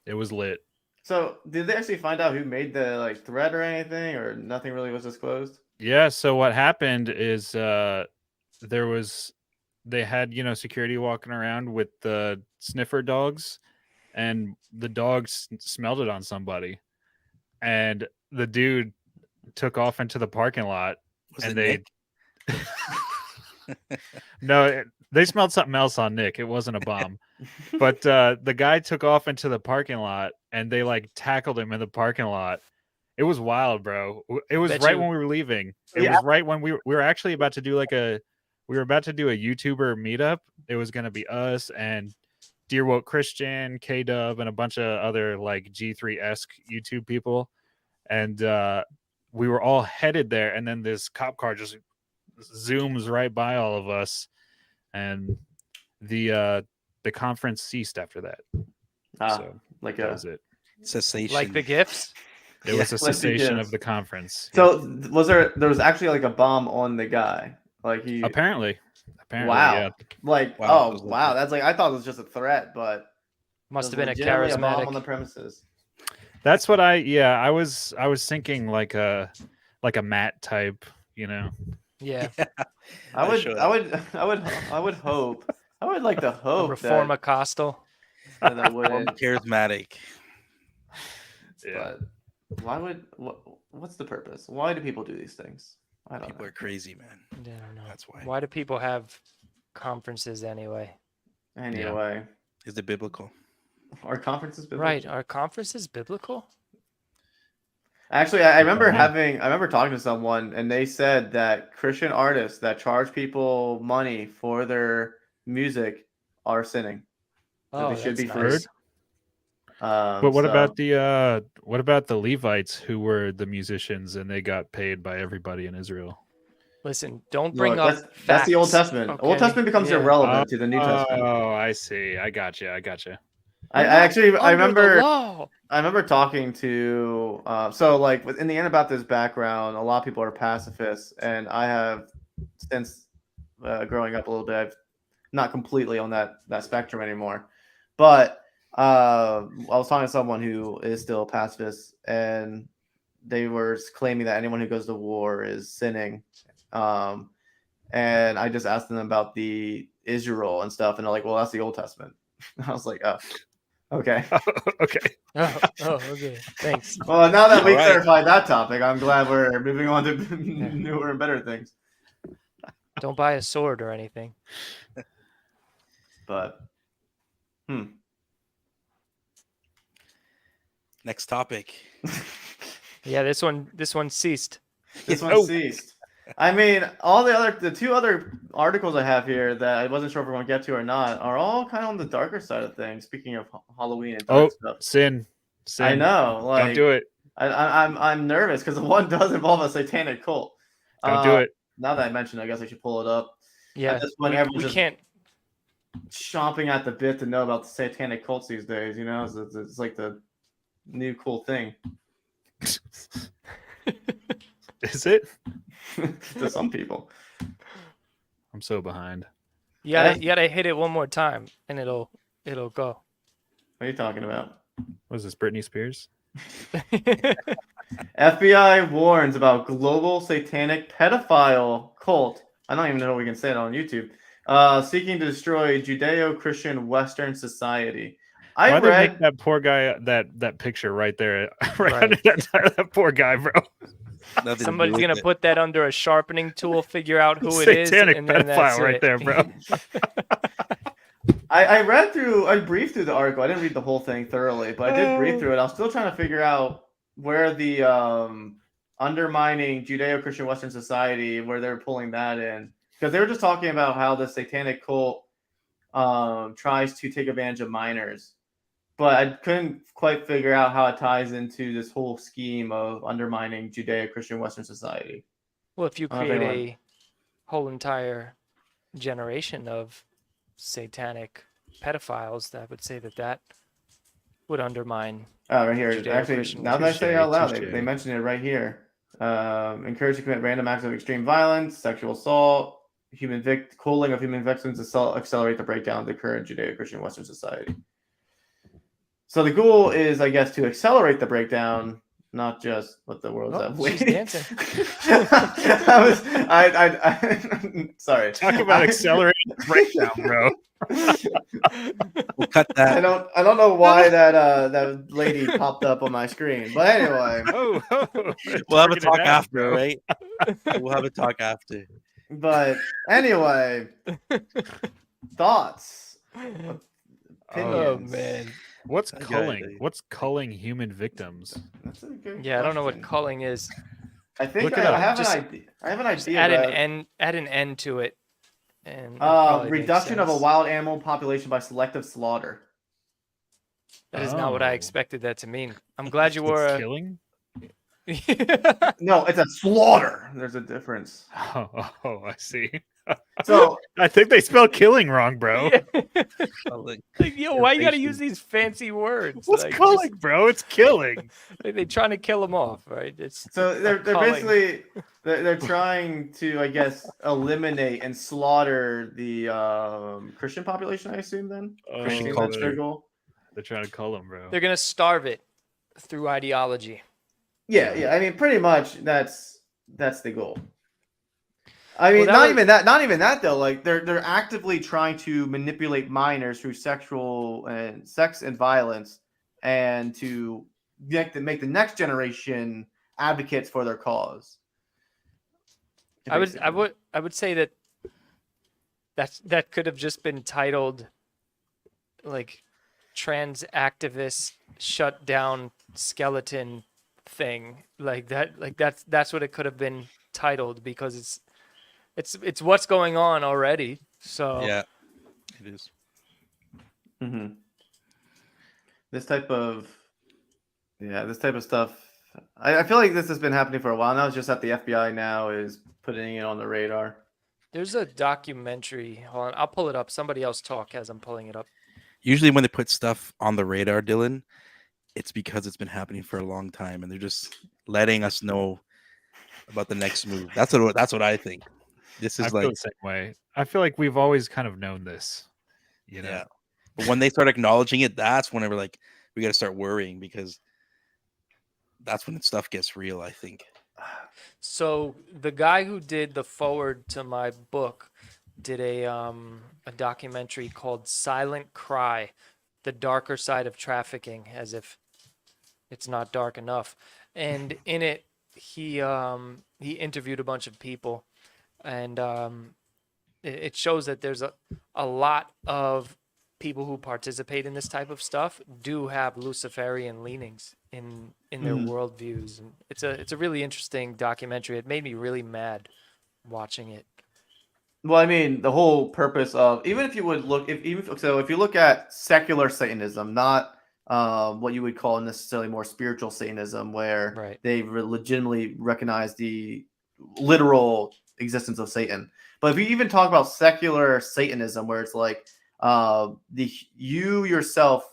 Speaker 4: It was lit.
Speaker 2: So, did they actually find out who made the threat or anything, or nothing really was disclosed?
Speaker 4: Yeah. So what happened is they had security walking around with the sniffer dogs, and the dogs smelled it on somebody, and the dude took off into the parking lot.
Speaker 3: was
Speaker 4: And
Speaker 3: it
Speaker 4: they
Speaker 3: Nick?
Speaker 4: No, they smelled something else on Nick. It wasn't a bomb. But the guy took off into the parking lot, and they tackled him in the parking lot. It was wild, bro. It was right when we were leaving. It was right when we were actually about to do a YouTuber meetup. It was going to be us and Dear Woke Christian, K-Dub, and a bunch of other G3-esque YouTube people. And we were all headed there, and then this cop car just zooms right by all of us, and the conference ceased after that. So that was it.
Speaker 3: Cessation.
Speaker 5: Like the gifts?
Speaker 4: It was a
Speaker 2: like the
Speaker 4: cessation
Speaker 2: gifts.
Speaker 4: of the conference.
Speaker 2: So, there was actually a bomb on the guy? He
Speaker 4: Apparently,
Speaker 2: wow.
Speaker 4: yeah.
Speaker 2: Wow. That's I thought it was just a threat, but
Speaker 5: Must have
Speaker 2: it
Speaker 5: been
Speaker 2: was
Speaker 5: a
Speaker 2: legitimately bomb
Speaker 5: charismatic.
Speaker 2: on the premises.
Speaker 4: That's what I was thinking like a Matt type,
Speaker 5: Yeah.
Speaker 2: I would hope. I would like to
Speaker 5: A
Speaker 2: hope
Speaker 5: Reforma Costal.
Speaker 2: that wouldn't.
Speaker 3: Charismatic.
Speaker 4: Yeah.
Speaker 2: But what's the purpose? Why do people do these things? I don't
Speaker 3: People
Speaker 2: know.
Speaker 3: are crazy, man.
Speaker 5: I don't know.
Speaker 3: That's why.
Speaker 5: Why do people have conferences anyway?
Speaker 2: Anyway,
Speaker 3: Is it biblical?
Speaker 2: are conferences biblical?
Speaker 5: Right. Are conferences biblical?
Speaker 2: Actually, I remember talking to someone, and they said that Christian artists that charge people money for their music are sinning. That they should
Speaker 5: that's
Speaker 2: be free.
Speaker 5: nice.
Speaker 4: But what about the Levites who were the musicians and they got paid by everybody in Israel?
Speaker 5: Listen, don't bring
Speaker 2: Look,
Speaker 5: up
Speaker 2: that's the Old
Speaker 5: facts,
Speaker 2: Testament.
Speaker 5: okay?
Speaker 2: Old Testament becomes
Speaker 5: Yeah.
Speaker 2: irrelevant to the New Testament.
Speaker 4: Oh, I see. I got you.
Speaker 2: I
Speaker 5: Under the law.
Speaker 2: remember talking to in the end about this background, a lot of people are pacifists, and I have since growing up a little bit, I've not completely on that spectrum anymore, but I was talking to someone who is still a pacifist, and they were claiming that anyone who goes to war is sinning. And I just asked them about the Israel and stuff, and they're like, "Well, that's the Old Testament." I was like, "Oh, okay."
Speaker 4: Okay.
Speaker 5: Oh, okay. Thanks.
Speaker 2: Well, now that we
Speaker 3: All right.
Speaker 2: clarified that topic, I'm glad we're moving on to newer and better things.
Speaker 5: Don't buy a sword or anything.
Speaker 2: But,
Speaker 3: Next topic.
Speaker 5: Yeah, this one ceased.
Speaker 2: This one ceased. I mean, the two other articles I have here that I wasn't sure if we're going to get to or not are all kind of on the darker side of things. Speaking of Halloween and dark stuff,
Speaker 4: sin.
Speaker 2: I know.
Speaker 4: Don't do it.
Speaker 2: I'm nervous because one does involve a satanic cult.
Speaker 4: Don't do it.
Speaker 2: Now that I mentioned, I guess I should pull it up.
Speaker 5: Yeah,
Speaker 2: At this point,
Speaker 5: we
Speaker 2: everyone's just
Speaker 5: can't.
Speaker 2: chomping at the bit to know about the satanic cults these days. It's like the new cool thing.
Speaker 4: Is it?
Speaker 2: To some people.
Speaker 4: I'm so behind.
Speaker 5: You gotta hit it one more time, and it'll go.
Speaker 2: What are you talking about?
Speaker 4: What is this, Britney Spears?
Speaker 2: FBI warns about global satanic pedophile cult. I don't even know if we can say it on YouTube. Seeking to destroy Judeo-Christian Western society.
Speaker 4: Why they make that poor guy that picture right there, right under that poor guy, bro?
Speaker 5: Somebody's gonna put that under a sharpening tool, figure out who it is,
Speaker 4: Satanic
Speaker 5: and then
Speaker 4: pedophile
Speaker 5: that's
Speaker 4: right
Speaker 5: it.
Speaker 4: there, bro.
Speaker 2: I briefed through the article. I didn't read the whole thing thoroughly, but I did brief through it. I was still trying to figure out where the undermining Judeo-Christian Western society, where they're pulling that in, because they were just talking about how the satanic cult tries to take advantage of minors, but I couldn't quite figure out how it ties into this whole scheme of undermining Judeo-Christian Western society.
Speaker 5: Well, if you create a whole entire generation of satanic pedophiles, that would say that would undermine.
Speaker 2: Oh, right here. Actually, now that I say it out loud, they mention it right here. Encourage to commit random acts of extreme violence, sexual assault, culling of human victims to accelerate the breakdown of the current Judeo-Christian Western society. So the goal is, I guess, to accelerate the breakdown, not just what the world's up.
Speaker 5: She's dancing.
Speaker 2: Sorry.
Speaker 4: Talk about accelerating the breakdown, bro.
Speaker 3: We'll cut that.
Speaker 2: I don't know why that lady popped up on my screen, but anyway.
Speaker 3: We'll have a talk after, right? We'll have a talk after.
Speaker 2: But anyway, thoughts.
Speaker 5: Oh man.
Speaker 4: What's culling? What's culling human victims?
Speaker 2: That's a good
Speaker 5: I don't know what
Speaker 2: question.
Speaker 5: culling is.
Speaker 2: I think I have an idea. I have an idea.
Speaker 5: Add an end to it. And
Speaker 2: reduction of a wild animal population by selective slaughter.
Speaker 5: That is not what I expected that to mean. I'm glad you were
Speaker 4: killing.
Speaker 2: No, it's a slaughter. There's a difference.
Speaker 4: Oh, I see.
Speaker 2: So
Speaker 4: I think they spell killing wrong, bro.
Speaker 5: Yo, why you gotta use these fancy words?
Speaker 4: What's culling, bro? It's killing.
Speaker 5: They're trying to kill them off, right?
Speaker 2: So they're basically they're trying to, I guess, eliminate and slaughter the Christian population. I assume then Christian culture goal.
Speaker 4: They're trying to cull them, bro.
Speaker 5: They're gonna starve it through ideology.
Speaker 2: Yeah. I mean, pretty much that's the goal. I mean, not even that though. Like they're actively trying to manipulate minors through sex and violence, and to make the next generation advocates for their cause.
Speaker 5: I would say that could have just been titled like trans activists shut down skeleton thing, like that. Like that's what it could have been titled, because it's what's going on already. So
Speaker 3: yeah, it is.
Speaker 2: Mm-hmm. This type of stuff. I feel like this has been happening for a while now. It's just that the FBI now is putting it on the radar.
Speaker 5: There's a documentary. Hold on, I'll pull it up. Somebody else talk as I'm pulling it up.
Speaker 3: Usually when they put stuff on the radar, Dylan, it's because it's been happening for a long time, and they're just letting us know about the next move. That's what I think. This is
Speaker 4: I feel the same way. I feel like we've always kind of known this, you know.
Speaker 3: Yeah. But when they start acknowledging it, that's when we're like, we got to start worrying, because that's when stuff gets real, I think.
Speaker 5: So the guy who did the forward to my book did a documentary called Silent Cry: The Darker Side of Trafficking, as if it's not dark enough. And in it, he interviewed a bunch of people, and it shows that there's a lot of people who participate in this type of stuff do have Luciferian leanings in their worldviews, and it's a really interesting documentary. It made me really mad watching it.
Speaker 2: Well, I mean, the whole purpose of, if you look at secular Satanism, not what you would call necessarily more spiritual Satanism, where they legitimately recognize the literal existence of Satan. But if you even talk about secular Satanism, where it's like you yourself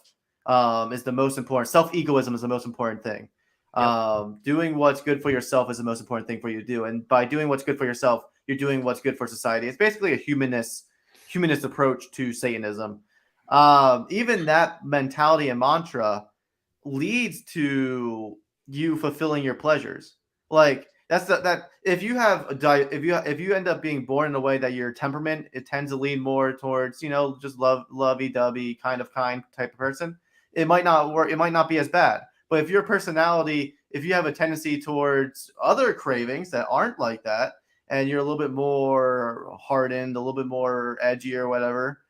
Speaker 2: is the most important. Self-egoism is the most important thing. Doing what's good for yourself is the most important thing for you to do. And by doing what's good for yourself, you're doing what's good for society. It's basically a humanist approach to Satanism. Even that mentality and mantra leads to you fulfilling your pleasures. Like, That's that if you have if you end up being born in a way that your temperament, it tends to lean more towards, just lovey-dovey kind type of person, it might not work, it might not be as bad. But if your personality, if you have a tendency towards other cravings that aren't like that, and you're a little bit more hardened, a little bit more edgy or whatever,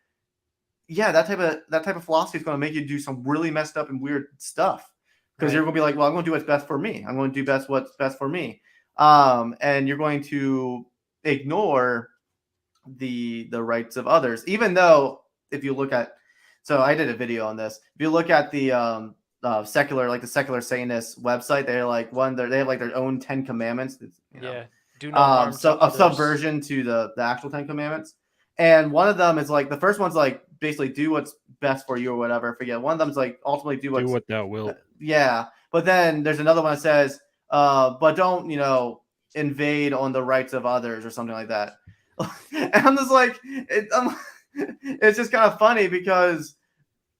Speaker 2: yeah, that type of philosophy is going to make you do some really messed up and weird stuff, because you're going to be like, well, I'm going to do what's best for me. I'm going to do what's best for me. And you're going to ignore the rights of others, even though if you look at, so I did a video on this. If you look at the secular Satanist website, they're like they have like their own 10 commandments.
Speaker 5: Do no harm to
Speaker 2: a
Speaker 5: others.
Speaker 2: subversion to the actual 10 commandments. And one of them is like, the first one's like basically do what's best for you or whatever. I forget. One of them's like ultimately do what
Speaker 4: thou wilt.
Speaker 2: Yeah. But then there's another one that says, but don't, invade on the rights of others or something like that. And I'm just like, it's just kind of funny because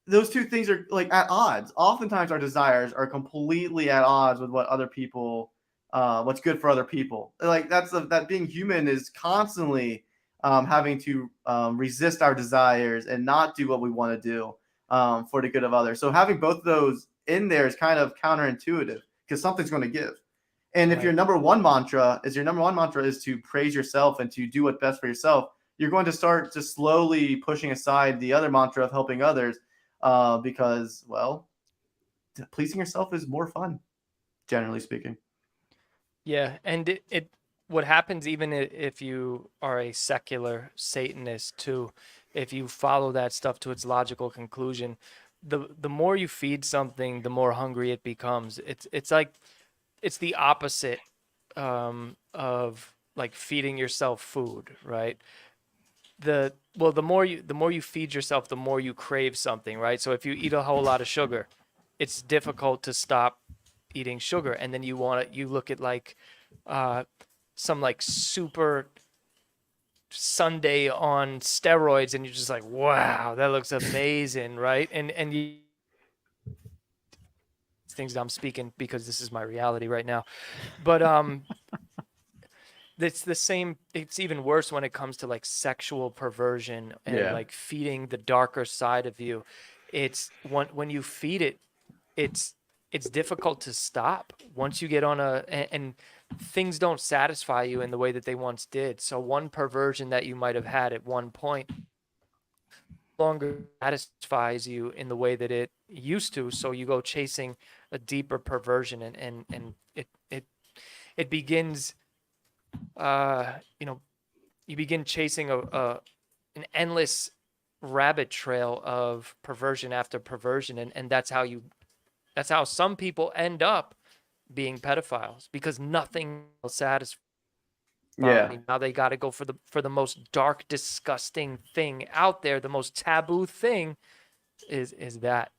Speaker 2: those two things are like at odds. Oftentimes our desires are completely at odds with what other people, what's good for other people. Like that being human is constantly having to resist our desires and not do what we want to do for the good of others. So having both of those in there is kind of counterintuitive, because something's going to give. And if your number one mantra is to praise yourself and to do what's best for yourself, you're going to start just slowly pushing aside the other mantra of helping others, because, well, pleasing yourself is more fun, generally speaking.
Speaker 5: Yeah, and it what happens even if you are a secular Satanist too, if you follow that stuff to its logical conclusion, the more you feed something, the more hungry it becomes. It's the opposite of like feeding yourself food, right? The more you feed yourself, the more you crave something, right? So if you eat a whole lot of sugar, it's difficult to stop eating sugar, and then you look at like some like super sundae on steroids, and you're just like, wow, that looks amazing, right? And you things that I'm speaking because this is my reality right now, but it's the same. It's even worse when it comes to like sexual perversion and like feeding the darker side of you. It's when you feed it, it's difficult to stop once you get on and things don't satisfy you in the way that they once did. So one perversion that you might have had at one point no longer satisfies you in the way that it used to. So you go chasing a deeper perversion, and it begins, you begin chasing an endless rabbit trail of perversion after perversion, and that's how some people end up being pedophiles, because nothing will satisfy. Now they got to go for the most dark, disgusting thing out there. The most taboo thing is that.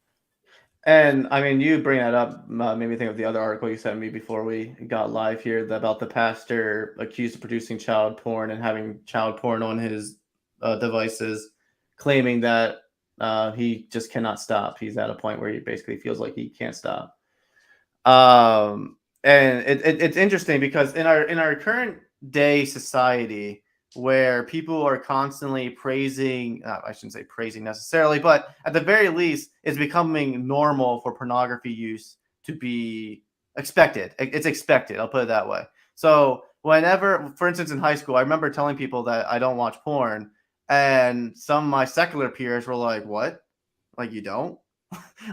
Speaker 2: And I mean, you bring that up made me think of the other article you sent me before we got live here about the pastor accused of producing child porn and having child porn on his devices, claiming that he just cannot stop. He's at a point where he basically feels like he can't stop. And it's interesting because in our current day society, where people are constantly praising, I shouldn't say praising necessarily, but at the very least, it's becoming normal for pornography use to be expected. It's expected. I'll put it that way. So whenever, for instance, in high school, I remember telling people that I don't watch porn, and some of my secular peers were like, "What? Like you don't?"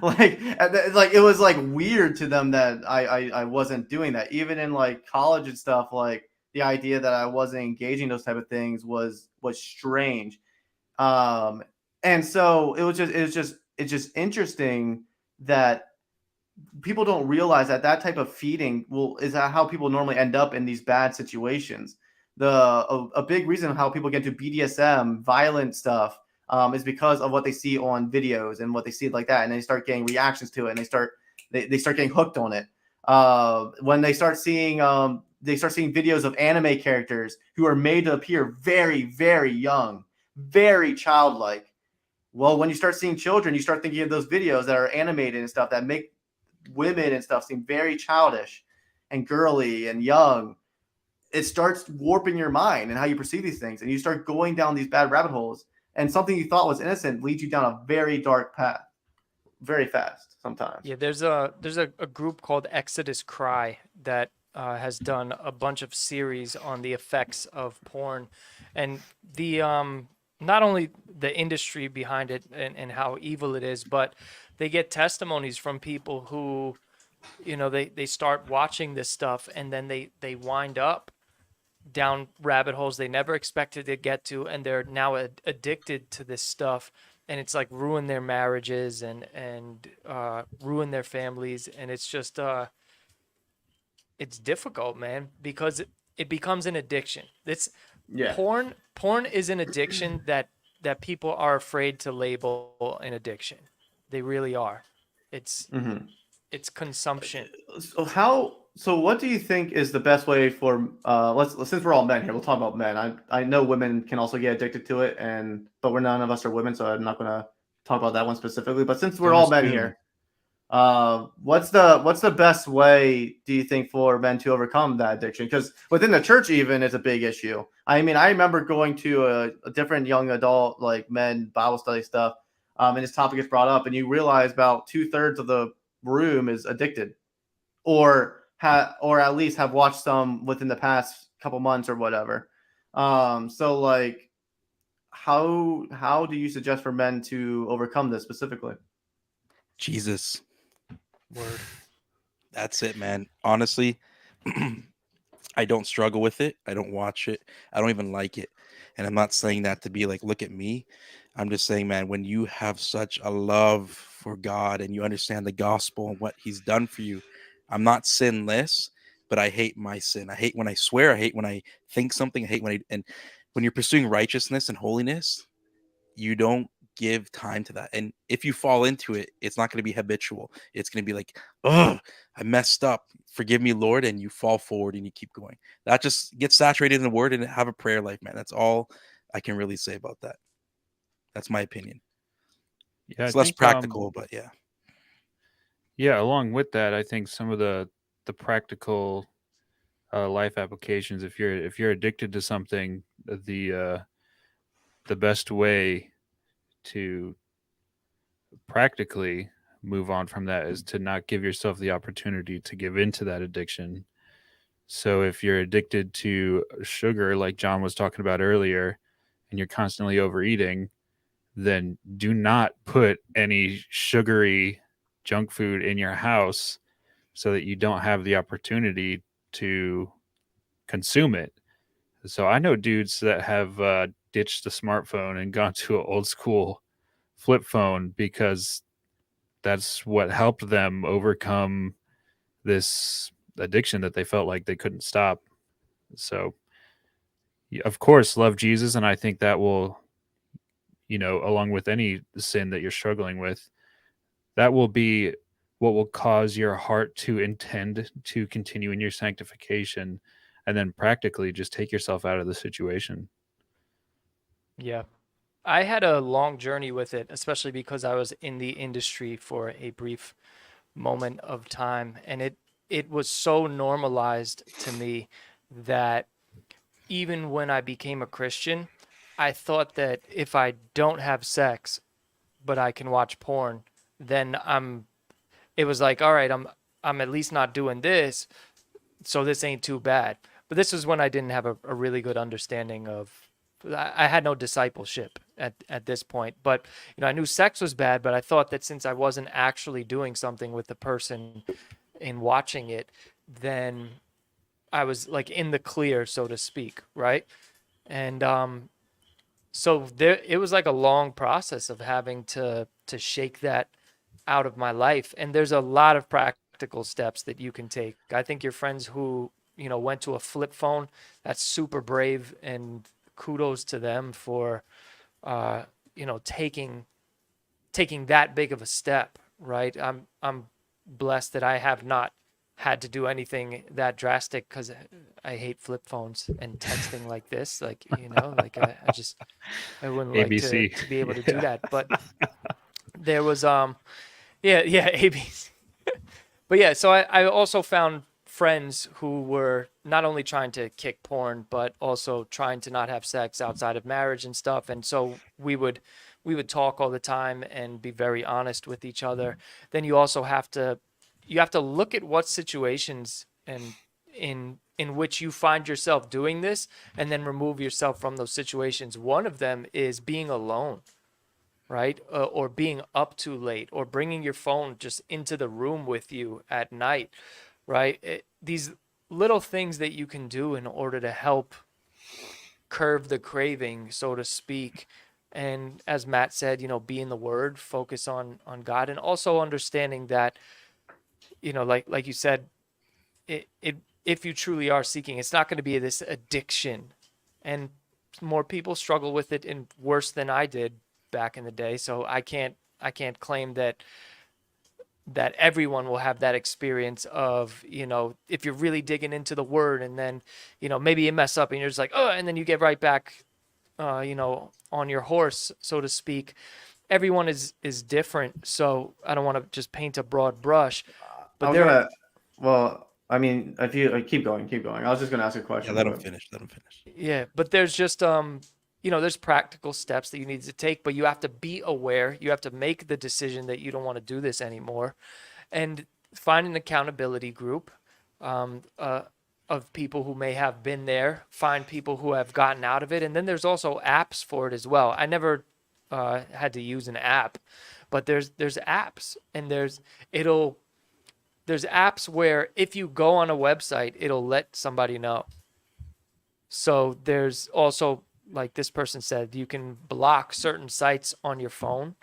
Speaker 2: like it was like weird to them that I wasn't doing that. Even in like college and stuff, like the idea that I wasn't engaging those type of things was strange. And so it's just interesting that people don't realize that type of feeding is how people normally end up in these bad situations. A big reason how people get to BDSM, violent stuff, is because of what they see on videos and what they see like that, and they start getting reactions to it, and they start getting hooked on it. When they start seeing videos of anime characters who are made to appear very, very young, very childlike. Well, when you start seeing children, you start thinking of those videos that are animated and stuff that make women and stuff seem very childish and girly and young. it starts warping your mind and how you perceive these things, and you start going down these bad rabbit holes, and something you thought was innocent leads you down a very dark path very fast sometimes.
Speaker 5: Yeah, there's a group called Exodus Cry that has done a bunch of series on the effects of porn, and the not only the industry behind it and how evil it is, but they get testimonies from people who, you know, they start watching this stuff and then they wind up down rabbit holes they never expected to get to, and they're now addicted to this stuff, and it's like ruin their marriages and ruin their families, and it's just it's difficult, man, because it becomes an addiction. It's porn is an addiction that people are afraid to label an addiction. They really are. It's it's consumption.
Speaker 2: So what do you think is the best way for since we're all men here, we'll talk about men. I know women can also get addicted to it, but none of us are women, so I'm not going to talk about that one specifically. But since we're all men here, what's the best way, do you think, for men to overcome that addiction? Because within the church even is a big issue. I mean, I remember going to a different young adult, like men Bible study stuff, and this topic is brought up, and you realize about 2/3 of the room is addicted, or at least have watched some within the past couple months or whatever. So like, how do you suggest for men to overcome this specifically?
Speaker 3: Jesus.
Speaker 5: Word.
Speaker 3: That's it, man. Honestly, I don't struggle with it. I don't watch it. I don't even like it. And I'm not saying that to be like, look at me. I'm just saying, man, when you have such a love for God and you understand the gospel and what he's done for you, I'm not sinless, but I hate my sin. I hate when I swear. I hate when I think something. I hate and when you're pursuing righteousness and holiness, you don't give time to that. And if you fall into it, it's not going to be habitual. It's going to be like, oh, I messed up. Forgive me, Lord. And you fall forward and you keep going. That just gets saturated in the word and have a prayer life, man. That's all I can really say about that. That's my opinion.
Speaker 4: Yeah,
Speaker 3: it's less practical, but yeah.
Speaker 4: Yeah, along with that, I think some of the practical life applications, if you're addicted to something, the best way to practically move on from that is to not give yourself the opportunity to give into that addiction. So if you're addicted to sugar, like John was talking about earlier, and you're constantly overeating, then do not put any sugary junk food in your house so that you don't have the opportunity to consume it. So I know dudes that have ditched the smartphone and gone to an old school flip phone because that's what helped them overcome this addiction that they felt like they couldn't stop. So, of course, love Jesus. And I think that will, along with any sin that you're struggling with, that will be what will cause your heart to intend to continue in your sanctification, and then practically just take yourself out of the situation.
Speaker 5: Yeah. I had a long journey with it, especially because I was in the industry for a brief moment of time, and it was so normalized to me that even when I became a Christian, I thought that if I don't have sex but I can watch porn, then it was like, all right, I'm at least not doing this, so this ain't too bad. But this was when I didn't have a really good understanding of, I had no discipleship at this point. But I knew sex was bad, but I thought that since I wasn't actually doing something with the person in watching it, then I was like in the clear, so to speak, right? And so it was like a long process of having to shake that out of my life. And there's a lot of practical steps that you can take. I think your friends who went to a flip phone, that's super brave, and kudos to them for taking that big of a step, right? I'm blessed that I have not had to do anything that drastic, because I hate flip phones and texting like this, like I wouldn't
Speaker 4: ABC.
Speaker 5: like to be able to do that. But there was ABC. But yeah, so I also found friends who were not only trying to kick porn, but also trying to not have sex outside of marriage and stuff. And so we would talk all the time and be very honest with each other. Then you also have to look at what situations and in which you find yourself doing this, and then remove yourself from those situations. One of them is being alone, right? Or being up too late, or bringing your phone just into the room with you at night, right? These little things that you can do in order to help curb the craving, so to speak. And as Matt said, be in the Word, focus on God, and also understanding that, like you said, if you truly are seeking, it's not going to be this addiction. And more people struggle with it in worse than I did back in the day. So I can't claim that everyone will have that experience of, if you're really digging into the Word, and then, maybe you mess up and you're just like, oh, and then you get right back, on your horse, so to speak. Everyone is different. So I don't want to just paint a broad brush, but
Speaker 2: well, I mean, if you keep going. I was just gonna ask a question.
Speaker 3: Yeah, let him finish.
Speaker 5: Yeah, but there's just there's practical steps that you need to take, but you have to be aware. You have to make the decision that you don't want to do this anymore, and find an accountability group of people who may have been there. Find people who have gotten out of it, and then there's also apps for it as well. I never had to use an app, but there's apps, and there's apps where if you go on a website, it'll let somebody know. So there's also, like this person said, you can block certain sites on your phone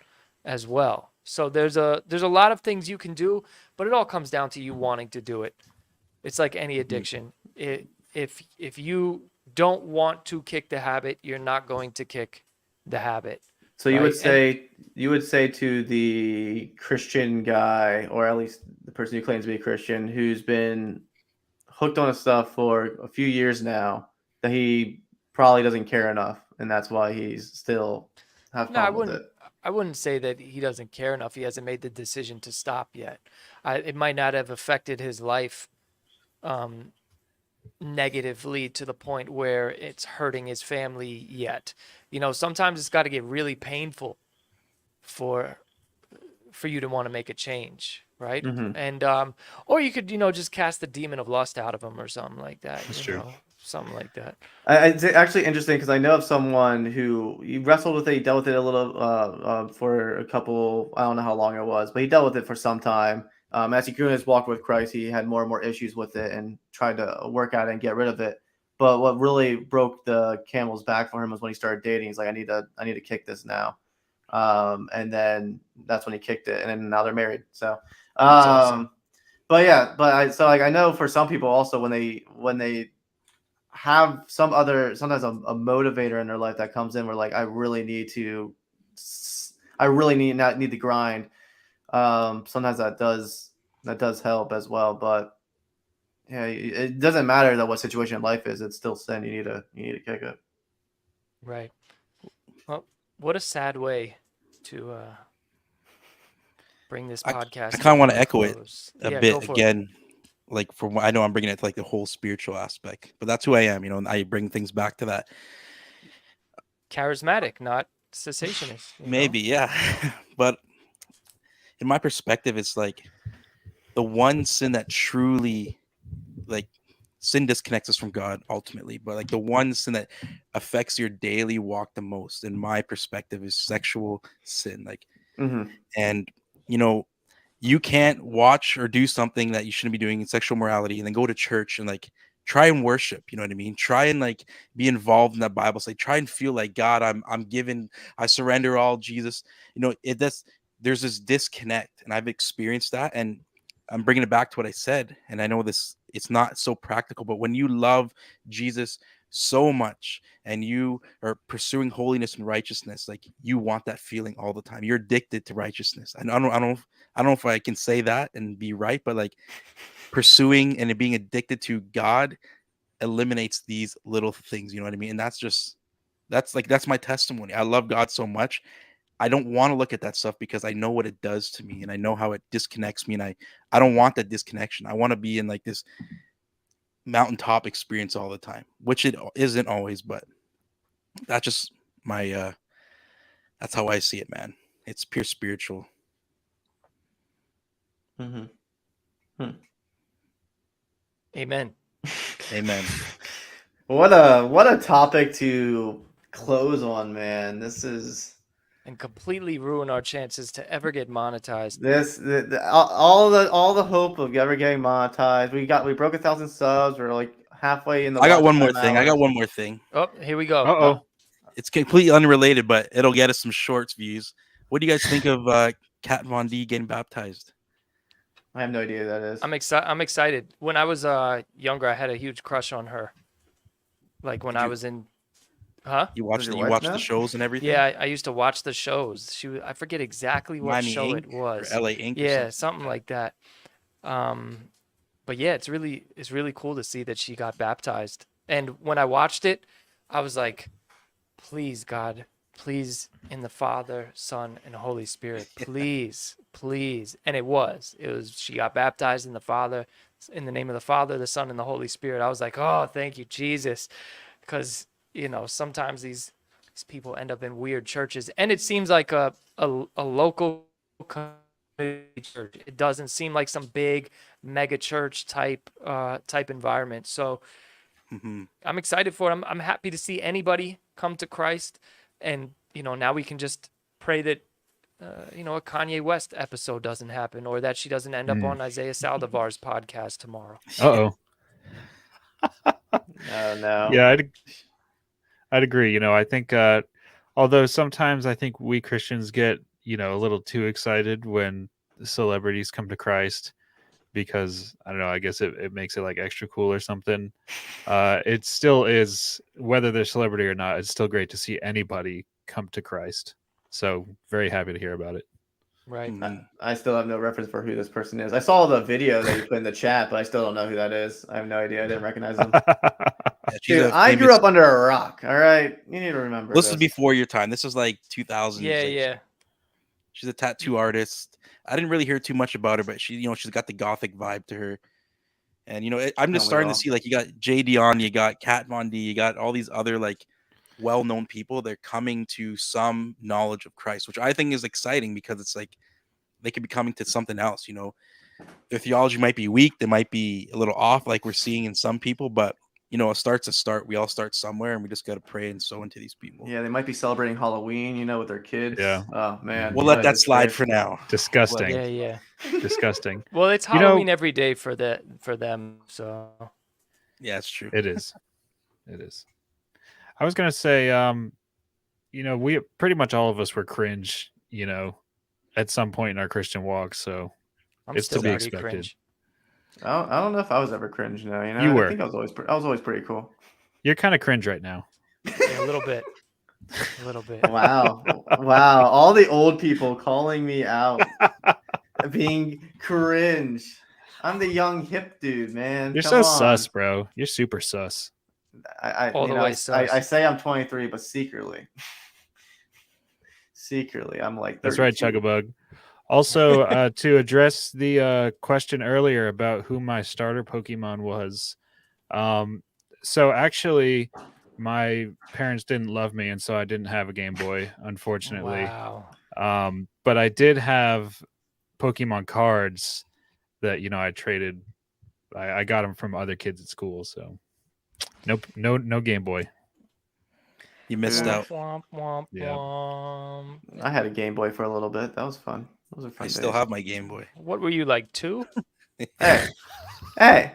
Speaker 5: as well. So there's a lot of things you can do, but it all comes down to you wanting to do it. It's like any addiction. If you don't want to kick the habit, you're not going to kick the habit.
Speaker 2: So you would say to the Christian guy, or at least the person who claims to be a Christian, who's been hooked on his stuff for a few years now, that he probably doesn't care enough, and that's why he's still have fun with it.
Speaker 5: I wouldn't say that he doesn't care enough. He hasn't made the decision to stop yet. It might not have affected his life negatively to the point where it's hurting his family yet. Sometimes it's got to get really painful for you to want to make a change, right?
Speaker 2: Mm-hmm.
Speaker 5: And or you could just cast the demon of lust out of him or something like that.
Speaker 3: That's true.
Speaker 5: Something like that.
Speaker 2: It's actually interesting because I know of someone who he wrestled with it. He dealt with it a little for a couple. I don't know how long it was, but he dealt with it for some time. As he grew in his walk with Christ, he had more and more issues with it and tried to work at it and get rid of it. But what really broke the camel's back for him was when he started dating. He's like, I need to kick this now. And then that's when he kicked it, and then now they're married. So,
Speaker 5: Awesome.
Speaker 2: so I know for some people also when they have sometimes a motivator in their life that comes in where like I really need the grind. Sometimes that does help as well, but yeah, it doesn't matter that what situation in life is, it's still sin. You need to kick it.
Speaker 5: Right. Well, what a sad way to bring this podcast.
Speaker 3: I kind of want to echo it
Speaker 5: a
Speaker 3: bit again. Like I know I'm bringing it to like the whole spiritual aspect, but that's who I am, and I bring things back to that.
Speaker 5: Charismatic, not cessationist.
Speaker 3: Maybe, yeah. But in my perspective, it's like the one sin that truly, like, sin disconnects us from God ultimately, but like the one sin that affects your daily walk the most, in my perspective, is sexual sin. Like, and you can't watch or do something that you shouldn't be doing in sexual morality and then go to church and like try and worship, you know what I mean? Try and like be involved in that Bible study. Try and feel like, God, I'm given, I surrender all, Jesus. There's this disconnect, and I've experienced that, and I'm bringing it back to what I said. And I know it's not so practical, but when you love Jesus so much and you are pursuing holiness and righteousness, like you want that feeling all the time. You're addicted to righteousness. And I don't know if I can say that and be right, but like pursuing and being addicted to God eliminates these little things, you know what I mean? And that's my testimony. I love God so much, I don't want to look at that stuff because I know what it does to me and I know how it disconnects me, and I don't want that disconnection. I want to be in like this mountaintop experience all the time, which it isn't always, but that's just my that's how I see it, man. It's pure spiritual.
Speaker 2: Mm-hmm.
Speaker 5: Amen.
Speaker 3: Amen.
Speaker 2: What a topic to close on, man. This is
Speaker 5: And completely ruin our chances to ever get monetized.
Speaker 2: all the hope of ever getting monetized. We broke 1,000 subs. We're like halfway in the.
Speaker 3: I got
Speaker 2: watch
Speaker 3: one more
Speaker 2: time
Speaker 3: thing. I got
Speaker 2: hours.
Speaker 3: one more thing.
Speaker 5: Oh, here we go.
Speaker 4: Uh-oh.
Speaker 3: It's completely unrelated, but it'll get us some shorts views. What do you guys think of Kat Von D getting baptized?
Speaker 2: I have no idea who that is.
Speaker 5: I'm excited. When I was younger, I had a huge crush on her. Like when I was in,
Speaker 3: You watched
Speaker 2: your
Speaker 3: you
Speaker 2: wife
Speaker 3: watched
Speaker 2: now?
Speaker 3: the shows and everything?
Speaker 5: Yeah, I used to watch the shows. I forget exactly what
Speaker 3: Miami
Speaker 5: show
Speaker 3: Inc.
Speaker 5: it was.
Speaker 3: Or LA Inc. or
Speaker 5: Yeah,
Speaker 3: something.
Speaker 5: something like that. But yeah, it's really cool to see that she got baptized. And when I watched it, I was like, please, God, please, in the Father, Son, and Holy Spirit, please, please. And it was. She got baptized in the name of the Father, the Son, and the Holy Spirit. I was like, oh, thank you, Jesus. Because, sometimes these people end up in weird churches. And it seems like a local community church. It doesn't seem like some big mega church type environment. So I'm excited for it. I'm happy to see anybody come to Christ. And, now we can just pray that, a Kanye West episode doesn't happen, or that she doesn't end up on Isaiah Saldivar's podcast tomorrow.
Speaker 4: Uh-oh.
Speaker 2: Oh no.
Speaker 4: Yeah, I'd agree. I think although sometimes I think we Christians get, a little too excited when celebrities come to Christ because I don't know, I guess it makes it like extra cool or something. It still is, whether they're celebrity or not, it's still great to see anybody come to Christ. So very happy to hear about it.
Speaker 5: Right.
Speaker 2: I still have no reference for who this person is. I saw the video that you put in the chat, but I still don't know who that is. I have no idea. I didn't recognize him. Dude, I grew up under a rock. All right, you need to remember.
Speaker 3: This is before your time. This is like 2000s.
Speaker 5: Yeah.
Speaker 3: She's a tattoo artist. I didn't really hear too much about her, but she's got the gothic vibe to her. And I'm just starting to see, like, you got Jay Dion, you got Kat Von D, you got all these other like well-known people. They're coming to some knowledge of Christ, which I think is exciting because it's like they could be coming to something else. Their theology might be weak, they might be a little off, like we're seeing in some people, but a start's a start. We all start somewhere, and we just got to pray and sow into these people.
Speaker 2: Yeah, they might be celebrating Halloween, with their kids.
Speaker 4: Yeah.
Speaker 2: Oh man.
Speaker 3: We'll let that slide for now.
Speaker 4: Disgusting.
Speaker 5: Yeah.
Speaker 4: Disgusting.
Speaker 5: Well, it's Halloween every day for them. So
Speaker 3: yeah, it's true.
Speaker 4: It is. I was gonna say, we pretty much all of us were cringe, at some point in our Christian walk. So it's to be expected.
Speaker 5: Cringe.
Speaker 2: I don't know if I was ever cringe. No,
Speaker 4: You were.
Speaker 2: I think I was always pretty cool.
Speaker 4: You're kind of cringe right now.
Speaker 5: Yeah, a little bit.
Speaker 2: Wow. All the old people calling me out, being cringe. I'm the young hip dude, man.
Speaker 4: You're
Speaker 2: Come
Speaker 4: so
Speaker 2: on.
Speaker 4: sus, bro. You're super sus.
Speaker 2: I say I'm 23, but secretly, I'm like 32.
Speaker 4: That's right, Chugabug. Also, to address the question earlier about who my starter Pokemon was, so actually, my parents didn't love me, and so I didn't have a Game Boy, unfortunately.
Speaker 5: Wow.
Speaker 4: But I did have Pokemon cards that I traded. I got them from other kids at school, so no Game Boy.
Speaker 3: You missed out.
Speaker 4: Yeah.
Speaker 2: I had a Game Boy for a little bit. That was fun. Those are fun.
Speaker 3: I
Speaker 2: days.
Speaker 3: still have my Game Boy.
Speaker 5: What were you, like 2?
Speaker 2: Hey,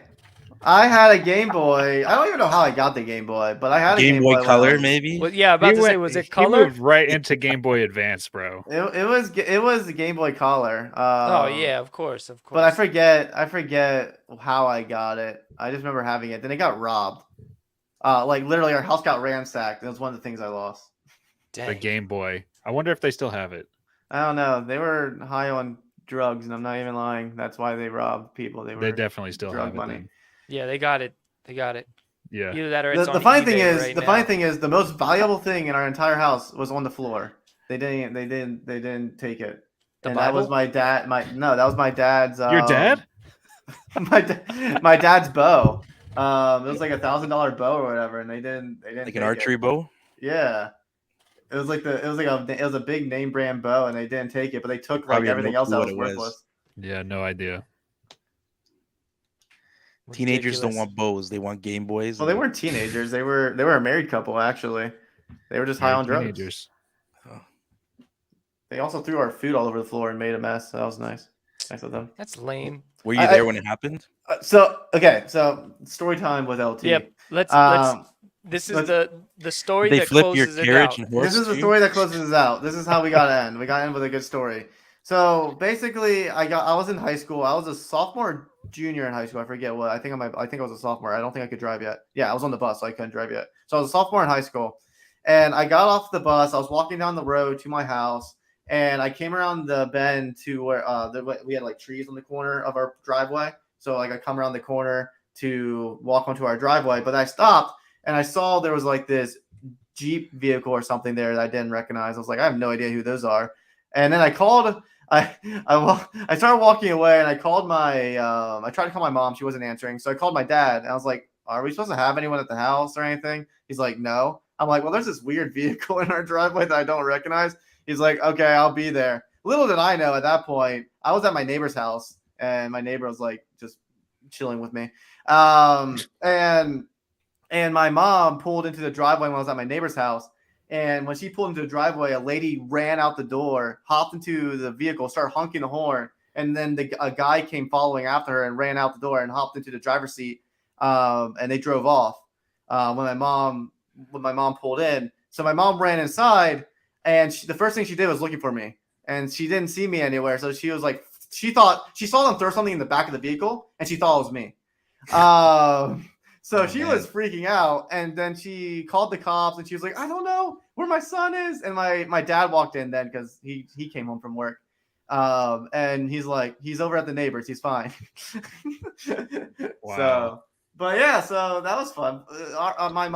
Speaker 2: I had a Game Boy. I don't even know how I got the Game Boy, but I had a Game Boy
Speaker 3: Color, maybe.
Speaker 5: Well, yeah, about to say, was it color?
Speaker 4: He moved right into Game Boy Advance, bro.
Speaker 2: It was the Game Boy Color.
Speaker 5: Oh yeah, of course.
Speaker 2: But I forget how I got it. I just remember having it. Then it got robbed. Like literally, our house got ransacked. It was one of the things I lost.
Speaker 5: Dang.
Speaker 4: The Game Boy. I wonder if they still have it.
Speaker 2: I don't know. They were high on drugs, and I'm not even lying. That's why they robbed people. They
Speaker 4: definitely still
Speaker 2: drug
Speaker 4: have it.
Speaker 2: money.
Speaker 4: Then.
Speaker 5: Yeah, they got it.
Speaker 4: Yeah.
Speaker 5: Either that or it's
Speaker 2: the
Speaker 5: on
Speaker 2: funny
Speaker 5: eBay
Speaker 2: thing is,
Speaker 5: right
Speaker 2: the
Speaker 5: now.
Speaker 2: funny thing is, the most valuable thing in our entire house was on the floor. They didn't take it.
Speaker 5: The
Speaker 2: And that was
Speaker 5: Bible?
Speaker 2: my dad. That was my dad's.
Speaker 4: Your dad?
Speaker 2: my dad's bow. It was like $1,000 bow or whatever, and they didn't
Speaker 3: Like
Speaker 2: take
Speaker 3: an archery
Speaker 2: it.
Speaker 3: bow.
Speaker 2: Yeah, it was a big name brand bow, and they didn't take it, but they took like
Speaker 3: Probably had no
Speaker 2: everything else
Speaker 3: clue
Speaker 2: that
Speaker 3: what
Speaker 2: was
Speaker 3: it was.
Speaker 2: worthless.
Speaker 4: Yeah, no idea.
Speaker 3: Teenagers don't
Speaker 5: Ridiculous.
Speaker 3: want bows; they want Game Boys.
Speaker 2: Well, they weren't teenagers. They were a married couple actually. They were just high
Speaker 4: They're
Speaker 2: on drugs.
Speaker 4: teenagers.
Speaker 2: They also threw our food all over the floor and made a mess. So that was nice. Nice of them.
Speaker 5: That's lame.
Speaker 3: Were you there when it happened?
Speaker 2: So story time with LT.
Speaker 5: Yep. Let's. This is the story
Speaker 3: They
Speaker 5: that
Speaker 3: flip your
Speaker 5: closes it
Speaker 3: carriage
Speaker 5: out.
Speaker 3: and horse.
Speaker 2: This is the
Speaker 3: too?
Speaker 2: story that closes us out. This is how we got to end. We got to end with a good story. So basically, I was in high school. I was a sophomore, junior in high school. I forget what. I think I was a sophomore. I don't think I could drive yet. Yeah, I was on the bus, so I couldn't drive yet. So I was a sophomore in high school, and I got off the bus. I was walking down the road to my house, and I came around the bend to where we had like trees on the corner of our driveway. So like I come around the corner to walk onto our driveway, but I stopped and I saw there was like this Jeep vehicle or something there that I didn't recognize. I was like, I have no idea who those are. And then I called. I started walking away, and I called my. I tried to call my mom. She wasn't answering, so I called my dad. And I was like, "Are we supposed to have anyone at the house or anything?" He's like, "No." I'm like, "Well, there's this weird vehicle in our driveway that I don't recognize." He's like, "Okay, I'll be there." Little did I know at that point, I was at my neighbor's house, and my neighbor was like just chilling with me. And my mom pulled into the driveway when I was at my neighbor's house. And when she pulled into the driveway, a lady ran out the door, hopped into the vehicle, started honking the horn. And then a guy came following after her and ran out the door and hopped into the driver's seat. And they drove off when my mom pulled in. So my mom ran inside, and the first thing she did was looking for me. And she didn't see me anywhere. So she was like, she saw them throw something in the back of the vehicle, and she thought it was me. So she was freaking out, and then she called the cops, and she was like, "I don't know where my son is." And my dad walked in then because he came home from work, and he's like, "He's over at the neighbors. He's fine."
Speaker 4: Wow.
Speaker 2: So, but yeah, so that was fun. My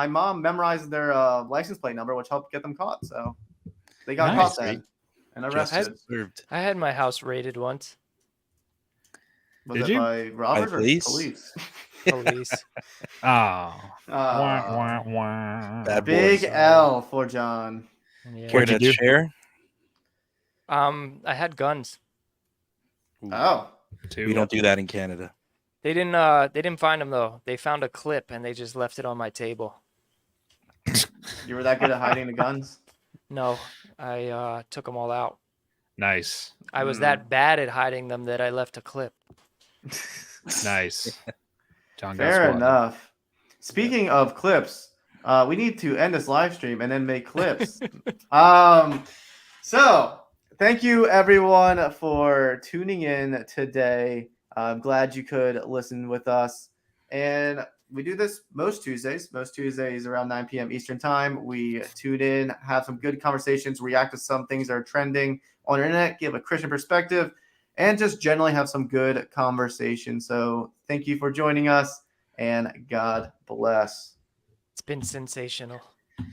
Speaker 2: mom memorized their license plate number, which helped get them caught. So they got caught then and arrested.
Speaker 5: I had my house raided once.
Speaker 2: Was it by robbers or police?
Speaker 5: Police.
Speaker 4: Wah, wah, wah.
Speaker 3: Bad
Speaker 2: Big
Speaker 3: boys.
Speaker 2: L for John.
Speaker 5: Yeah.
Speaker 3: Care to share?
Speaker 5: I had guns.
Speaker 2: Oh,
Speaker 3: We don't do that in Canada.
Speaker 5: They didn't find them though. They found a clip and they just left it on my table.
Speaker 2: you were that good at hiding the guns?
Speaker 5: No, I took them all out.
Speaker 4: Nice.
Speaker 5: I was that bad at hiding them that I left a clip.
Speaker 4: Nice. John got
Speaker 2: Fair
Speaker 4: swatted.
Speaker 2: enough. Speaking of clips, we need to end this live stream and then make clips. So thank you everyone for tuning in today. I'm glad you could listen with us. And we do this most Tuesdays around 9 p.m. Eastern time. We tune in, have some good conversations, react to some things that are trending on the internet, give a Christian perspective, and just generally have some good conversation. So thank you for joining us, and God bless.
Speaker 5: It's been sensational.